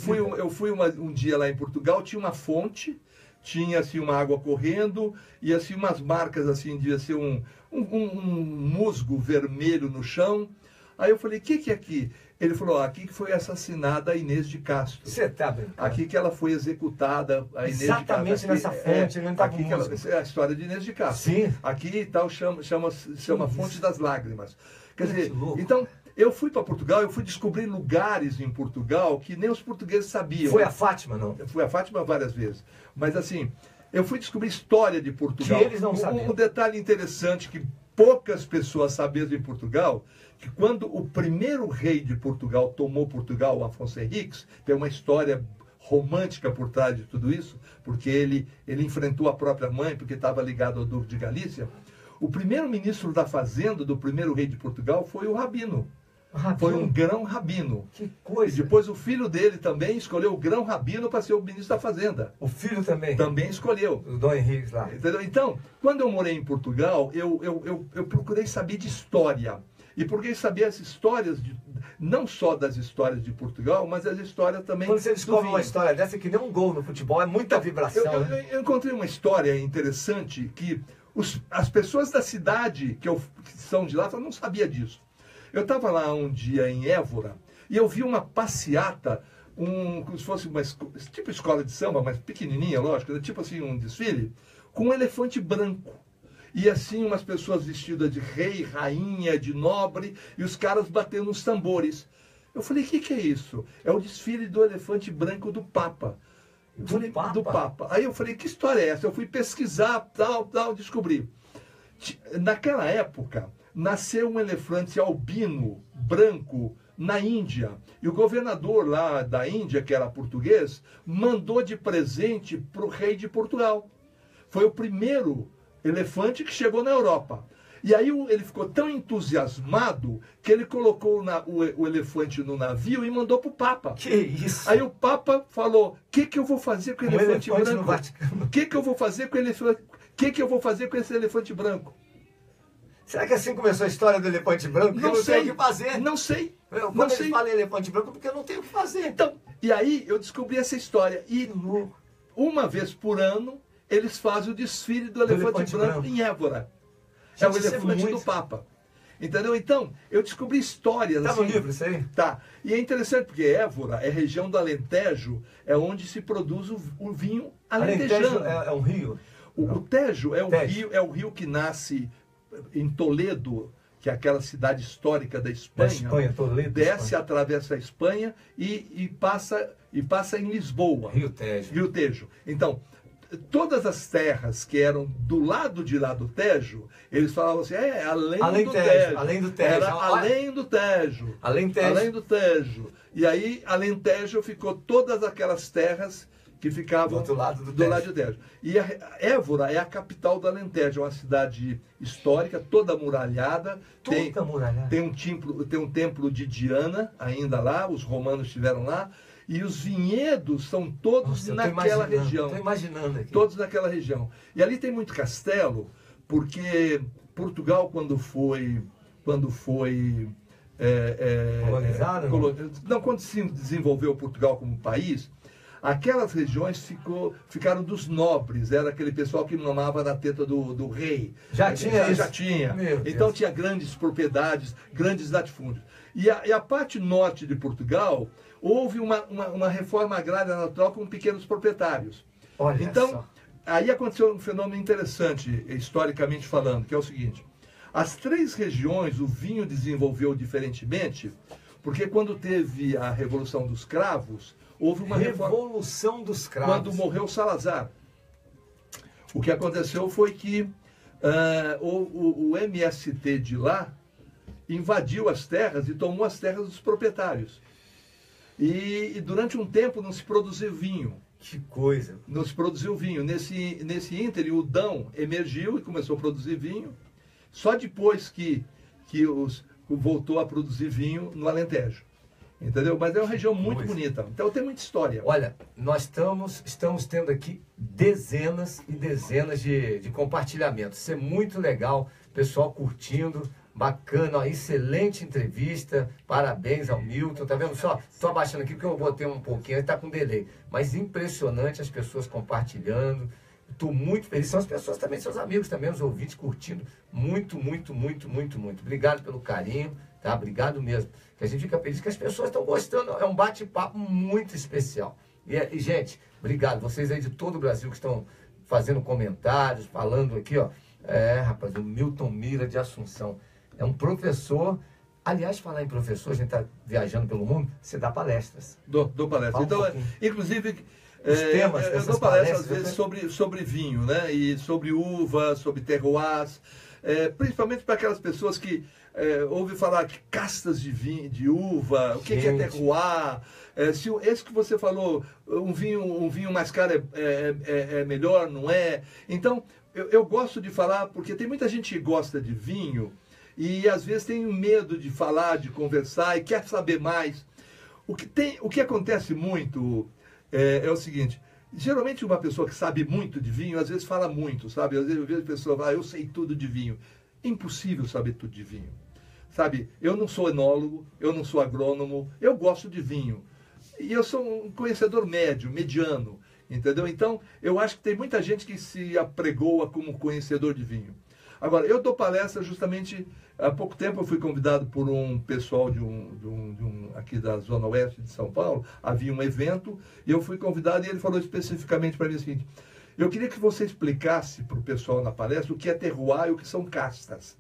Speaker 3: fui um dia lá em Portugal, tinha uma fonte, tinha assim uma água correndo e assim umas marcas assim, devia ser um musgo vermelho no chão. Aí eu falei, o que é aqui? Ele falou, aqui que foi assassinada a Inês de Castro.
Speaker 1: Você tá brincando?
Speaker 3: Aqui que ela foi executada, a Inês de Castro.
Speaker 1: Exatamente nessa fonte, não tá
Speaker 3: aqui é a história de Inês de Castro.
Speaker 1: Sim.
Speaker 3: Aqui e tal chama Fonte das Lágrimas. Quer dizer,
Speaker 1: louco.
Speaker 3: então eu fui para Portugal, eu fui descobrir lugares em Portugal que nem os portugueses sabiam.
Speaker 1: Foi a Fátima, não?
Speaker 3: Eu fui a Fátima várias vezes. Mas assim, eu fui descobrir história de Portugal.
Speaker 1: Que eles não sabiam.
Speaker 3: Um detalhe interessante que poucas pessoas sabiam em Portugal, que quando o primeiro rei de Portugal tomou Portugal, o Afonso Henriques, tem uma história romântica por trás de tudo isso, porque ele enfrentou a própria mãe, porque estava ligado ao Duque de Galícia. O primeiro ministro da Fazenda do primeiro rei de Portugal foi o Rabino. Foi um grão-rabino.
Speaker 1: Que coisa.
Speaker 3: E depois o filho dele também escolheu o grão-rabino para ser o ministro da Fazenda.
Speaker 1: O filho também?
Speaker 3: Também escolheu.
Speaker 1: O Dom Henrique lá.
Speaker 3: Entendeu? Então, quando eu morei em Portugal, eu procurei saber de história. E procurei saber as histórias, não só das histórias de Portugal, mas as histórias também.
Speaker 1: Quando você descobre uma história dessa, que nem um gol no futebol, é muita vibração.
Speaker 3: Eu encontrei uma história interessante que as pessoas da cidade que são de lá, eu não sabia disso. Eu estava lá um dia em Évora e eu vi uma passeata, como se fosse uma tipo escola de samba, mas pequenininha, lógico, tipo assim um desfile, com um elefante branco. E assim umas pessoas vestidas de rei, rainha, de nobre, e os caras batendo os tambores. Eu falei, o que é isso? É o desfile do elefante branco do Papa. Do Papa. Aí eu falei, que história é essa? Eu fui pesquisar, tal, descobri. Naquela época, nasceu um elefante albino, branco, na Índia. E o governador lá da Índia, que era português, mandou de presente para o rei de Portugal. Foi o primeiro elefante que chegou na Europa. E aí ele ficou tão entusiasmado que ele colocou o elefante no navio e mandou para o Papa.
Speaker 1: Que isso?
Speaker 3: Aí o Papa falou, o que eu vou fazer com o elefante branco? O que eu vou fazer com o elefante? O que eu vou fazer com esse elefante branco?
Speaker 1: Será que assim começou a história do elefante branco?
Speaker 3: Não
Speaker 1: sei o que fazer.
Speaker 3: Não sei.
Speaker 1: Quando ele fala em elefante branco, porque eu não tenho o que fazer.
Speaker 3: Então, e aí eu descobri essa história. E uma vez por ano, eles fazem o desfile do elefante branco em Évora. É o elefante do Papa. Entendeu? Então, eu descobri histórias.
Speaker 1: Tá no livro isso aí?
Speaker 3: Tá. E é interessante porque Évora é região do Alentejo, é onde se produz o vinho alentejano.
Speaker 1: Alentejo é um rio?
Speaker 3: O Tejo é o rio que nasce em Toledo, que é aquela cidade histórica da Espanha.
Speaker 1: Toledo.
Speaker 3: Desce, atravessa a Espanha e passa em Lisboa.
Speaker 1: Rio Tejo.
Speaker 3: Rio Tejo. Então, todas as terras que eram do lado de lá do Tejo, eles falavam assim, além do Tejo.
Speaker 1: Além do Tejo.
Speaker 3: Era além do Tejo.
Speaker 1: Além do Tejo.
Speaker 3: E aí, Alentejo ficou todas aquelas terras que ficavam
Speaker 1: do outro lado
Speaker 3: do lado de Tejo. E a Évora é a capital do Alentejo, é uma cidade histórica, toda muralhada. Tem um templo de Diana ainda lá, os romanos estiveram lá. E os vinhedos são todos naquela região.
Speaker 1: Estou imaginando aqui.
Speaker 3: Todos naquela região. E ali tem muito castelo, porque Portugal, quando foi
Speaker 1: colonizado?
Speaker 3: Não, quando se desenvolveu Portugal como país, aquelas regiões ficaram dos nobres, era aquele pessoal que mamava na teta do rei.
Speaker 1: Já tinha isso?
Speaker 3: Já tinha.
Speaker 1: Então
Speaker 3: tinha grandes propriedades, grandes latifúndios. E a parte norte de Portugal, houve uma reforma agrária natural com pequenos proprietários.
Speaker 1: Olha
Speaker 3: então,
Speaker 1: só.
Speaker 3: Aí aconteceu um fenômeno interessante, historicamente falando, que é o seguinte. As 3 regiões, o vinho desenvolveu diferentemente, porque quando teve a Revolução dos Cravos, houve uma
Speaker 1: Revolução dos Cravos.
Speaker 3: Quando morreu Salazar. O que aconteceu foi que o MST de lá invadiu as terras e tomou as terras dos proprietários. E durante um tempo não se produziu vinho.
Speaker 1: Que coisa.
Speaker 3: Não se produziu vinho. Nesse ínterim, o Dão emergiu e começou a produzir vinho. Só depois que voltou a produzir vinho no Alentejo. Entendeu? Mas é uma região muito bonita. Então tem muita história.
Speaker 1: Olha, nós estamos tendo aqui dezenas e dezenas de compartilhamentos. Isso é muito legal. Pessoal curtindo. Bacana, ó, excelente entrevista, parabéns ao Milton, tá vendo só? Estou abaixando aqui porque eu botei um pouquinho, está com delay, mas impressionante as pessoas compartilhando, estou muito feliz, são as pessoas também, seus amigos também, os ouvintes curtindo, muito, muito, muito, muito, muito, obrigado pelo carinho, tá? Obrigado mesmo, que a gente fica feliz que as pessoas estão gostando, é um bate-papo muito especial, e gente, obrigado, vocês aí de todo o Brasil que estão fazendo comentários, falando aqui, ó, rapaz, o Milton Mira de Assunção, é um professor. Aliás, falar em professor, a gente está viajando pelo mundo, você dá palestras.
Speaker 3: Dou palestras. Então, inclusive,
Speaker 1: os temas
Speaker 3: eu dou palestras às vezes sobre vinho, né? E sobre uva, sobre terroirs, principalmente para aquelas pessoas que ouvem falar de castas de vinho, de uva, o que é terroir. Esse que você falou, um vinho mais caro é melhor, não é? Então, eu gosto de falar, porque tem muita gente que gosta de vinho, e às vezes tem medo de falar, de conversar e quer saber mais. O que acontece muito é o seguinte, geralmente uma pessoa que sabe muito de vinho, às vezes fala muito, sabe? Às vezes eu vejo a pessoa falar, eu sei tudo de vinho. É impossível saber tudo de vinho. Sabe, eu não sou enólogo, eu não sou agrônomo, eu gosto de vinho. E eu sou um conhecedor médio, mediano, entendeu? Então, eu acho que tem muita gente que se apregoa como conhecedor de vinho. Agora, eu dou palestra justamente, há pouco tempo eu fui convidado por um pessoal aqui da Zona Oeste de São Paulo, havia um evento, e eu fui convidado e ele falou especificamente para mim o seguinte, eu queria que você explicasse para o pessoal na palestra o que é terroir e o que são castas.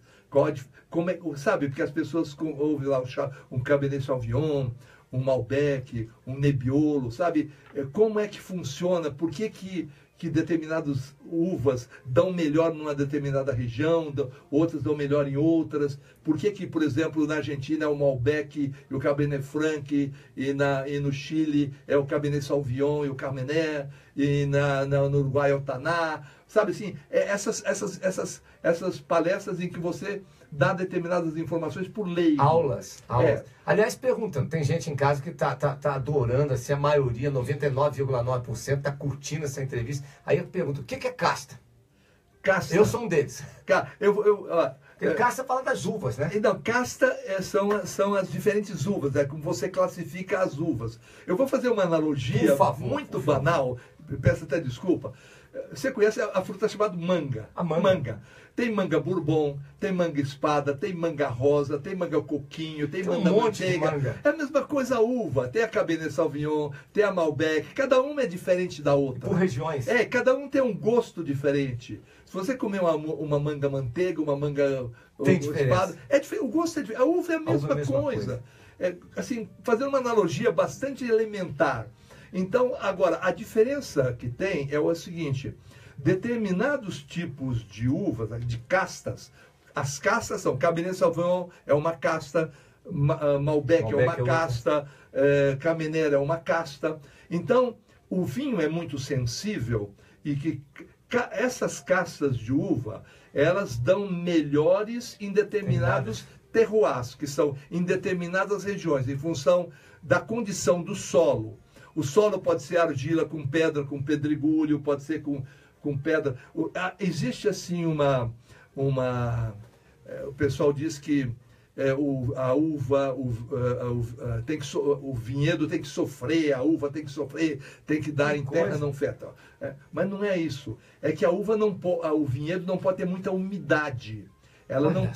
Speaker 3: Sabe, porque as pessoas ouvem lá um Cabernet Sauvignon, um Malbec, um Nebbiolo, sabe? Como é que funciona? Por que determinadas uvas dão melhor numa determinada região, outras dão melhor em outras? Por que, por exemplo, na Argentina é o Malbec e o Cabernet Franc, e no Chile é o Cabernet Sauvignon e o Carmener, e no Uruguai é o Taná? Sabe assim, essas palestras em que você dá determinadas informações por lei.
Speaker 1: Aulas. Aliás, perguntando, tem gente em casa que tá adorando, assim, a maioria, 99,9% está curtindo essa entrevista. Aí eu pergunto, o que é casta?
Speaker 3: Casta.
Speaker 1: Eu sou um deles.
Speaker 3: Porque
Speaker 1: casta fala das uvas, né?
Speaker 3: Então, casta são as diferentes uvas, como você classifica as uvas. Eu vou fazer uma analogia muito banal, peço até desculpa. Você conhece a fruta chamada manga?
Speaker 1: A manga.
Speaker 3: Tem manga bourbon, tem manga espada, tem manga rosa, tem manga coquinho, tem manga
Speaker 1: manteiga.
Speaker 3: É a mesma coisa a uva. Tem a Cabernet Sauvignon, tem a Malbec. Cada uma é diferente da outra.
Speaker 1: E por regiões.
Speaker 3: Cada um tem um gosto diferente. Se você comer uma manga manteiga, uma manga espada, é diferente. O gosto é diferente. A uva é a mesma coisa. Assim, fazendo uma analogia bastante elementar. Então, agora, a diferença que tem é o seguinte, determinados tipos de uvas, de castas, as castas são, Cabernet Sauvignon é uma casta, Malbec é uma casta, Carmener é uma casta. Então, o vinho é muito sensível e que essas castas de uva, elas dão melhores em determinados terroirs, que são em determinadas regiões, em função da condição do solo. O solo pode ser argila com pedra, com pedregulho, pode ser com pedra. Existe assim o pessoal diz que a uva, o vinhedo tem que sofrer, a uva tem que sofrer, tem que dar em terra não fértil. Mas não é isso. É que o vinhedo não pode ter muita umidade.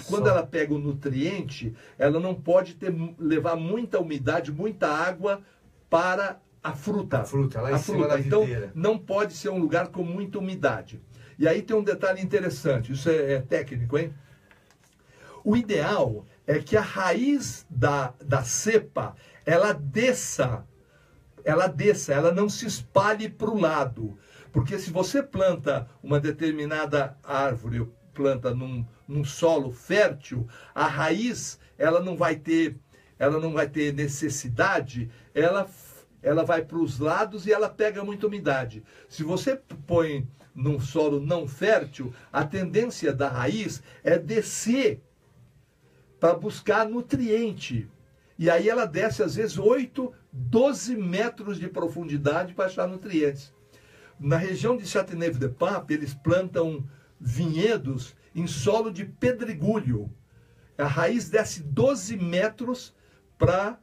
Speaker 3: Quando ela pega o nutriente, ela não pode levar muita umidade, muita água para a fruta.
Speaker 1: Lá em cima da
Speaker 3: então,
Speaker 1: videira.
Speaker 3: não pode ser um lugar com muita umidade. E aí tem um detalhe interessante, isso é técnico, hein? O ideal é que a raiz da cepa, ela desça, ela não se espalhe para o lado. Porque se você planta uma determinada árvore, planta num solo fértil, a raiz, ela não vai ter necessidade, ela vai para os lados e ela pega muita umidade. Se você põe num solo não fértil, a tendência da raiz é descer para buscar nutriente. E aí ela desce às vezes 8, 12 metros de profundidade para achar nutrientes. Na região de Châteauneuf-du-Pape, eles plantam vinhedos em solo de pedregulho. A raiz desce 12 metros para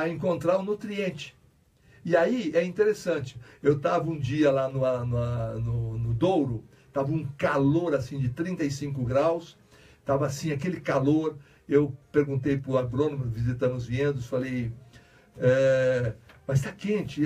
Speaker 3: encontrar o nutriente. E aí é interessante. Eu estava um dia lá no Douro, estava um calor assim de 35 graus, estava assim aquele calor. Eu perguntei para o agrônomo, visitando os vinhedos, falei, mas está quente,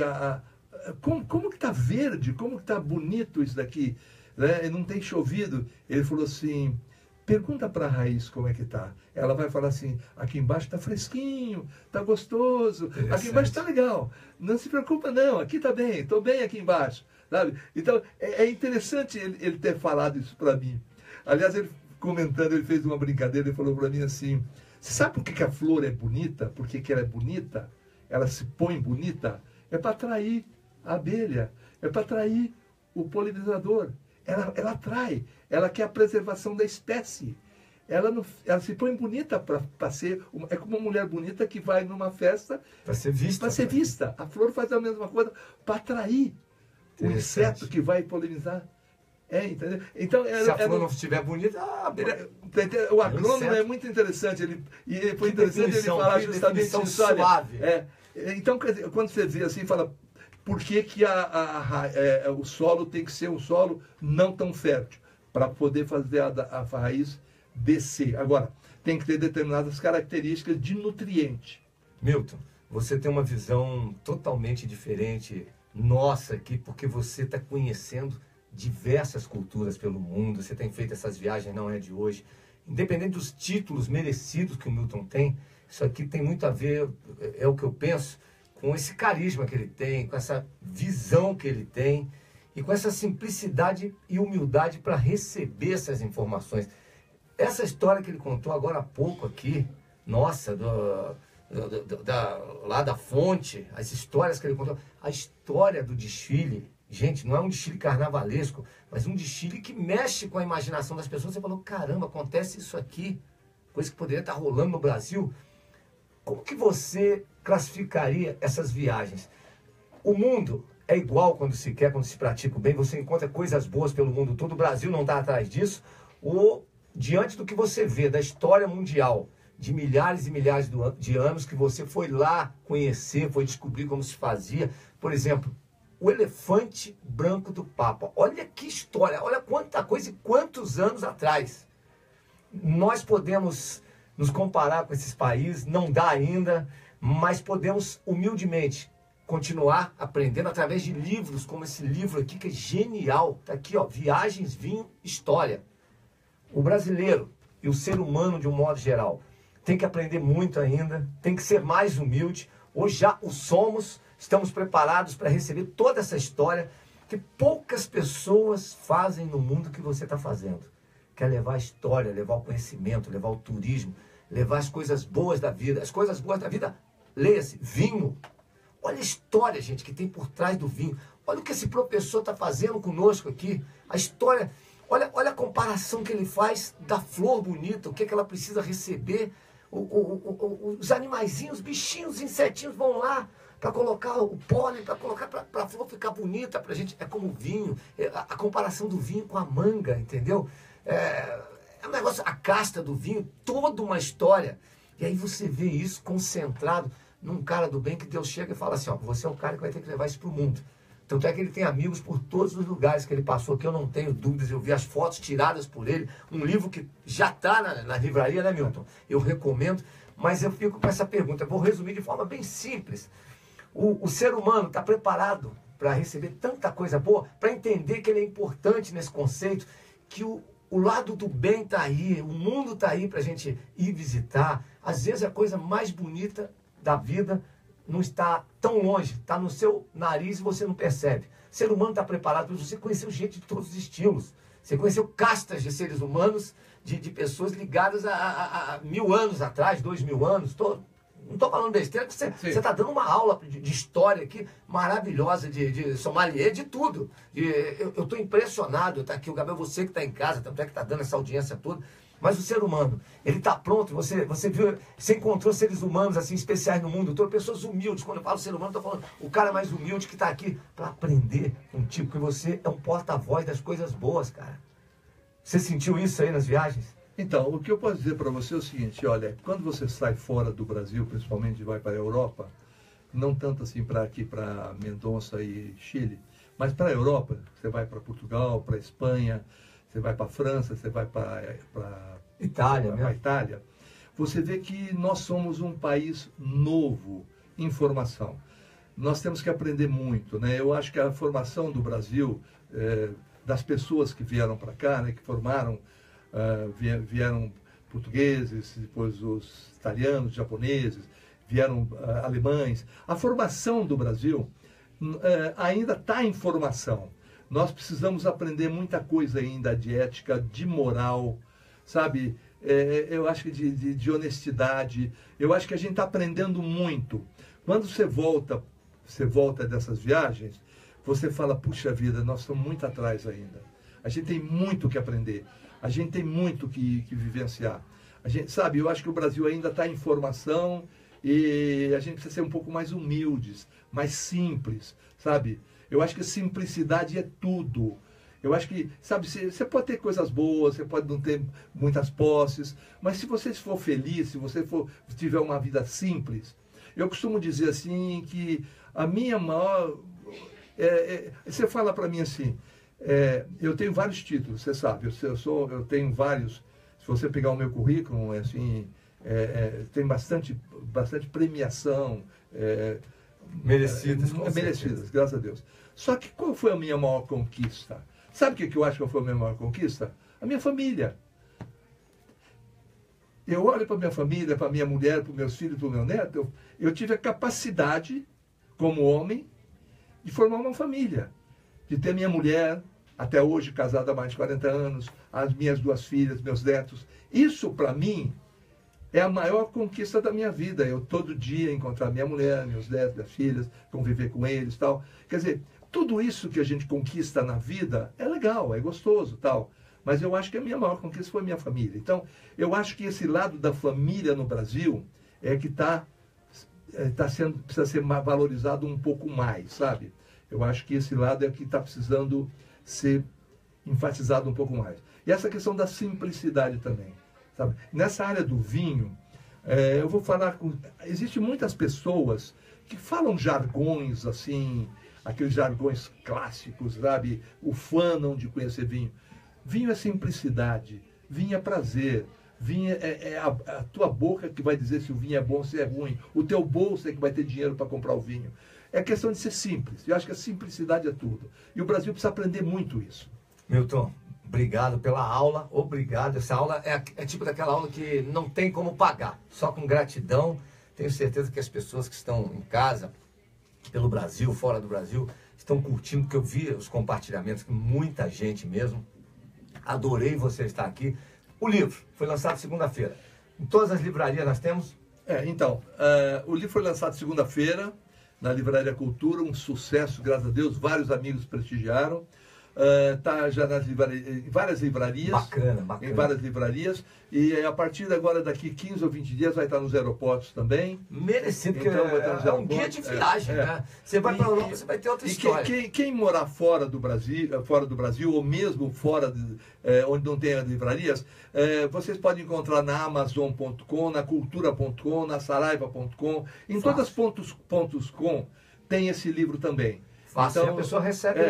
Speaker 3: como que está verde, como que está bonito isso daqui, né? Não tem chovido. Ele falou assim, pergunta para a raiz como é que está. Ela vai falar assim, aqui embaixo está fresquinho, está gostoso, aqui embaixo está legal, não se preocupa não, aqui está bem, estou bem aqui embaixo, sabe? Então é interessante ele ter falado isso para mim. Aliás, comentando, ele fez uma brincadeira, ele falou para mim assim, você sabe por que a flor é bonita? Por que ela é bonita? Ela se põe bonita? É para atrair a abelha, é para atrair o polinizador. Ela atrai, ela quer a preservação da espécie. Ela se põe bonita para ser... É como uma mulher bonita que vai numa festa...
Speaker 1: Para ser vista.
Speaker 3: Para ser vista. A flor faz a mesma coisa para atrair o inseto que vai polinizar. Entendeu? Então,
Speaker 1: se a flor não estiver bonita...
Speaker 3: o agrônomo é muito interessante. E foi interessante ele falar justamente isso.
Speaker 1: Suave.
Speaker 3: Então, quando você vê assim, fala... Por que o solo tem que ser um solo não tão fértil? Para poder fazer a raiz descer. Agora, tem que ter determinadas características de nutriente.
Speaker 1: Milton, você tem uma visão totalmente diferente nossa aqui, porque você está conhecendo diversas culturas pelo mundo, você tem feito essas viagens, não é de hoje. Independente dos títulos merecidos que o Milton tem, isso aqui tem muito a ver, é o que eu penso, com esse carisma que ele tem, com essa visão que ele tem e com essa simplicidade e humildade para receber essas informações. Essa história que ele contou agora há pouco aqui, nossa, lá da fonte, as histórias que ele contou, a história do desfile, gente, não é um desfile carnavalesco, mas um desfile que mexe com a imaginação das pessoas. Você falou, caramba, acontece isso aqui, coisa que poderia estar rolando no Brasil. Como que você classificaria essas viagens? O mundo é igual quando se quer, quando se pratica o bem, você encontra coisas boas pelo mundo todo, o Brasil não está atrás disso, ou diante do que você vê da história mundial, de milhares e milhares de anos que você foi lá conhecer, foi descobrir como se fazia, por exemplo, o elefante branco do Papa. Olha que história, olha quanta coisa e quantos anos atrás. Nós podemos nos comparar com esses países, não dá ainda, mas podemos humildemente continuar aprendendo através de livros como esse livro aqui, que é genial. Está aqui, ó, Viagens, Vinho, História. O brasileiro e o ser humano, de um modo geral, tem que aprender muito ainda, tem que ser mais humilde. Hoje já o somos, estamos preparados para receber toda essa história que poucas pessoas fazem no mundo que você está fazendo. Quer levar a história, levar o conhecimento, levar o turismo, levar as coisas boas da vida. As coisas boas da vida, leia-se, vinho. Olha a história, gente, que tem por trás do vinho. Olha o que esse professor está fazendo conosco aqui. A história, olha a comparação que ele faz da flor bonita, o que, é que ela precisa receber. Os animaizinhos, os bichinhos, os insetinhos vão lá para colocar o pólen, para colocar para a flor ficar bonita para a gente. É como o vinho, a comparação do vinho com a manga, entendeu? É um negócio, a casta do vinho, toda uma história. E aí você vê isso concentrado num cara do bem que Deus chega e fala assim, ó, você é um cara que vai ter que levar isso para o mundo. Tanto é que ele tem amigos por todos os lugares que ele passou, que eu não tenho dúvidas, eu vi as fotos tiradas por ele, um livro que já está na livraria, né, Milton? Eu recomendo, mas eu fico com essa pergunta, eu vou resumir de forma bem simples. O ser humano está preparado para receber tanta coisa boa, para entender que ele é importante nesse conceito, que o lado do bem está aí, o mundo está aí para a gente ir visitar. Às vezes a coisa mais bonita da vida não está tão longe, está no seu nariz e você não percebe. O ser humano está preparado para você conhecer gente de todos os estilos. Você conheceu castas de seres humanos, de pessoas ligadas a 1000 anos atrás, 2000 anos. Não estou falando besteira, porque você está dando uma aula de história aqui maravilhosa, de sommelier, de tudo. Eu estou impressionado, está aqui o Gabriel, você que está em casa, tanto é que está dando essa audiência toda. Mas o ser humano, ele está pronto, você viu, você encontrou seres humanos assim especiais no mundo, todas pessoas humildes. Quando eu falo ser humano, estou falando o cara mais humilde que está aqui para aprender contigo, porque você é um porta-voz das coisas boas, cara. Você sentiu isso aí nas viagens?
Speaker 3: Então, o que eu posso dizer para você é o seguinte, olha, quando você sai fora do Brasil, principalmente vai para a Europa, não tanto assim para aqui, para Mendonça e Chile, mas para a Europa, você vai para Portugal, para a Espanha, você vai para a França, você vai para Itália, você vê que nós somos um país novo em formação. Nós temos que aprender muito, né? Eu acho que a formação do Brasil, das pessoas que vieram para cá, né, que formaram, vieram portugueses, depois os italianos, japoneses, vieram alemães. A formação do Brasil ainda está em formação. Nós precisamos aprender muita coisa ainda de ética, de moral, sabe? Eu acho que de honestidade. Eu acho que a gente está aprendendo muito. Quando você volta dessas viagens, você fala, puxa vida, nós estamos muito atrás ainda. A gente tem muito que aprender. A gente tem muito que vivenciar. A gente, sabe, eu acho que o Brasil ainda está em formação e a gente precisa ser um pouco mais humildes, mais simples, sabe? Eu acho que simplicidade é tudo. Eu acho que, sabe, você pode ter coisas boas, você pode não ter muitas posses, mas se você for feliz, se você tiver uma vida simples, eu costumo dizer assim que a minha maior... você fala para mim assim, eu tenho vários títulos, você sabe, eu tenho vários, se você pegar o meu currículo, assim, tem bastante premiação. Merecidas, graças a Deus. Só que qual foi a minha maior conquista? Sabe o que eu acho que foi a minha maior conquista? A minha família. Eu olho para a minha família, para a minha mulher, para os meus filhos, para o meu neto, eu tive a capacidade, como homem, de formar uma família. De ter minha mulher, até hoje casada há mais de 40 anos, as minhas 2 filhas, meus netos. Isso, para mim, é a maior conquista da minha vida. Eu todo dia encontrar minha mulher, meus netos, minhas filhas, conviver com eles, tal. Quer dizer, tudo isso que a gente conquista na vida é legal, é gostoso, tal. Mas eu acho que a minha maior conquista foi minha família. Então, eu acho que esse lado da família no Brasil é que precisa ser valorizado um pouco mais, sabe? Eu acho que esse lado é que está precisando ser enfatizado um pouco mais. E essa questão da simplicidade também. Sabe? Nessa área do vinho, eu vou falar com... Existem muitas pessoas que falam jargões, assim, aqueles jargões clássicos, sabe? Ufanam de conhecer vinho. Vinho é simplicidade, vinho é prazer, vinho é a tua boca que vai dizer se o vinho é bom ou se é ruim. O teu bolso é que vai ter dinheiro para comprar o vinho. É questão de ser simples. Eu acho que a simplicidade é tudo. E o Brasil precisa aprender muito isso.
Speaker 1: Milton, obrigado pela aula, obrigado. Essa aula é tipo daquela aula que não tem como pagar, só com gratidão. Tenho certeza que as pessoas que estão em casa, pelo Brasil, fora do Brasil, estão curtindo, porque eu vi os compartilhamentos, muita gente mesmo. Adorei você estar aqui. O livro foi lançado segunda-feira. Em todas as livrarias nós temos?
Speaker 3: O livro foi lançado segunda-feira, na Livraria Cultura, um sucesso, graças a Deus, vários amigos prestigiaram. Está já em várias livrarias.
Speaker 1: Bacana.
Speaker 3: Em várias livrarias. E a partir de agora, daqui 15 ou 20 dias, vai estar nos aeroportos também.
Speaker 1: Merecido, porque então, é um guia de viagem, né? Você vai para a Europa, você vai ter outra história.
Speaker 3: Quem morar fora do Brasil, ou mesmo fora onde não tem livrarias, vocês podem encontrar na Amazon.com, na Cultura.com, na Saraiva.com, em todas pontos .com tem esse livro também.
Speaker 1: Fácil, então, a pessoa recebe.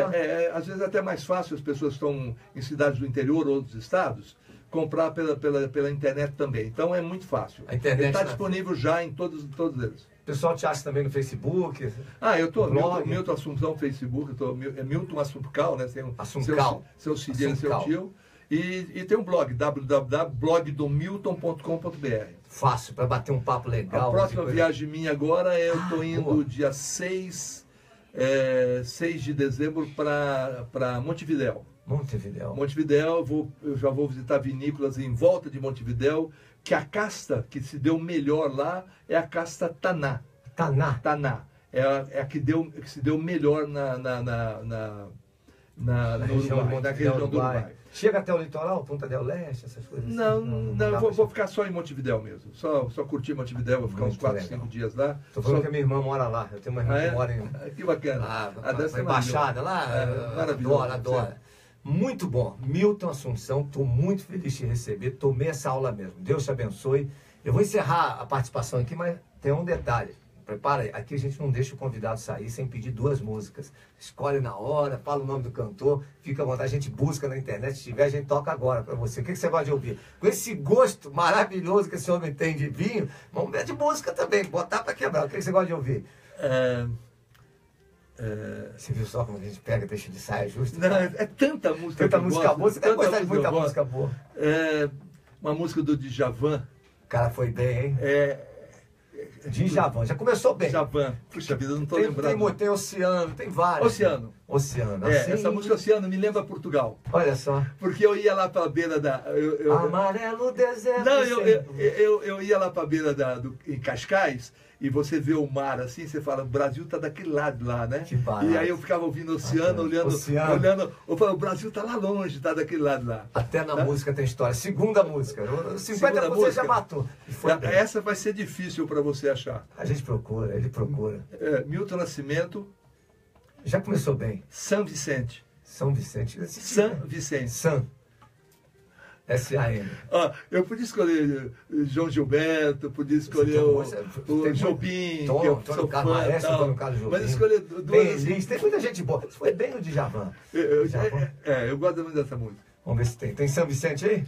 Speaker 3: Às vezes até mais fácil, as pessoas estão em cidades do interior ou dos estados, comprar pela internet também. Então é muito fácil.
Speaker 1: A internet
Speaker 3: está disponível já em todos eles.
Speaker 1: O pessoal te acha também no Facebook?
Speaker 3: Eu estou Milton Assunção no Facebook, é Milton Assuncal, né?
Speaker 1: Assuncal.
Speaker 3: Seu Cidinho, seu tio. E tem um blog, www.blogdomilton.com.br.
Speaker 1: Fácil, para bater um papo legal.
Speaker 3: A próxima viagem minha agora, eu estou indo dia 6 de dezembro para Montevidéu. Montevidéu, eu já vou visitar vinícolas em volta de Montevidéu, que a casta que se deu melhor lá é a casta Taná. Taná. É a que se deu melhor na região do Uruguai.
Speaker 1: Chega até o litoral, Punta del Este, essas coisas?
Speaker 3: Não, vou ficar só em Montevidéu mesmo. Só curtir Montevidéu, vou ficar uns 4, 5 dias lá.
Speaker 1: Estou falando que a minha irmã mora lá. Eu tenho uma irmã que mora em...
Speaker 3: Que bacana.
Speaker 1: Na embaixada lá. Adora. Muito bom. Milton Assunção, estou muito feliz de te receber. Tomei essa aula mesmo. Deus te abençoe. Eu vou encerrar a participação aqui, mas tem um detalhe. Prepara aí. Aqui a gente não deixa o convidado sair sem pedir 2 músicas. Escolhe na hora, fala o nome do cantor, fica à vontade. A gente busca na internet, se tiver, a gente toca agora para você. O que você gosta de ouvir? Com esse gosto maravilhoso que esse homem tem de vinho, vamos ver de música também, botar para quebrar. O que você gosta de ouvir? Você viu só como a gente pega, deixa de saia justa?
Speaker 3: Não, é tanta música.
Speaker 1: Tanta música boa, você deve gostar de muita música boa.
Speaker 3: Uma música do Djavan.
Speaker 1: O cara foi bem, hein? Djavan, já começou bem.
Speaker 3: Djavan, puxa vida, não estou lembrando.
Speaker 1: Tem Oceano, tem vários. Oceano. Assim,
Speaker 3: essa música Oceano me lembra Portugal.
Speaker 1: Olha só.
Speaker 3: Porque eu ia lá para a beira da...
Speaker 1: Amarelo deserto.
Speaker 3: Não, eu ia lá para a beira em Cascais, e você vê o mar assim, você fala, o Brasil tá daquele lado lá, né?
Speaker 1: Que barato.
Speaker 3: E aí eu ficava ouvindo o oceano, olhando, eu falava, o Brasil tá lá longe, tá daquele lado lá.
Speaker 1: Até na música tem história. Segunda música. 50% você já matou.
Speaker 3: Essa vai ser difícil para você achar.
Speaker 1: A gente procura, ele procura.
Speaker 3: Milton Nascimento.
Speaker 1: Já começou bem.
Speaker 3: São Vicente.
Speaker 1: São Vicente. S-A-N.
Speaker 3: Eu podia escolher João Gilberto, podia escolher o Jobim, que eu sou fã, mas escolher 2...
Speaker 1: Tem muita gente boa. Foi bem o Djavan.
Speaker 3: Eu gosto muito dessa música.
Speaker 1: Vamos ver se tem. Tem São Vicente aí?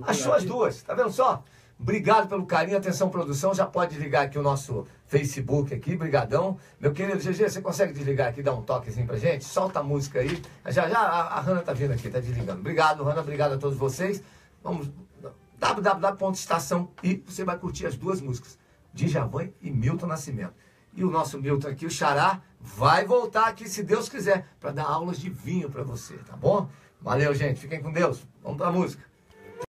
Speaker 1: Achou as duas, tá vendo só? Obrigado pelo carinho, atenção produção, já pode desligar aqui o nosso Facebook aqui, brigadão. Meu querido GG, você consegue desligar aqui, dar um toquezinho pra gente? Solta a música aí. Já a Hanna tá vindo aqui, tá desligando. Obrigado, Hanna, obrigado a todos vocês. Vamos, www.estação e você vai curtir as 2 músicas, Djavan e Milton Nascimento. E o nosso Milton aqui, o Xará, vai voltar aqui, se Deus quiser, para dar aulas de vinho para você, tá bom? Valeu, gente, fiquem com Deus. Vamos pra música.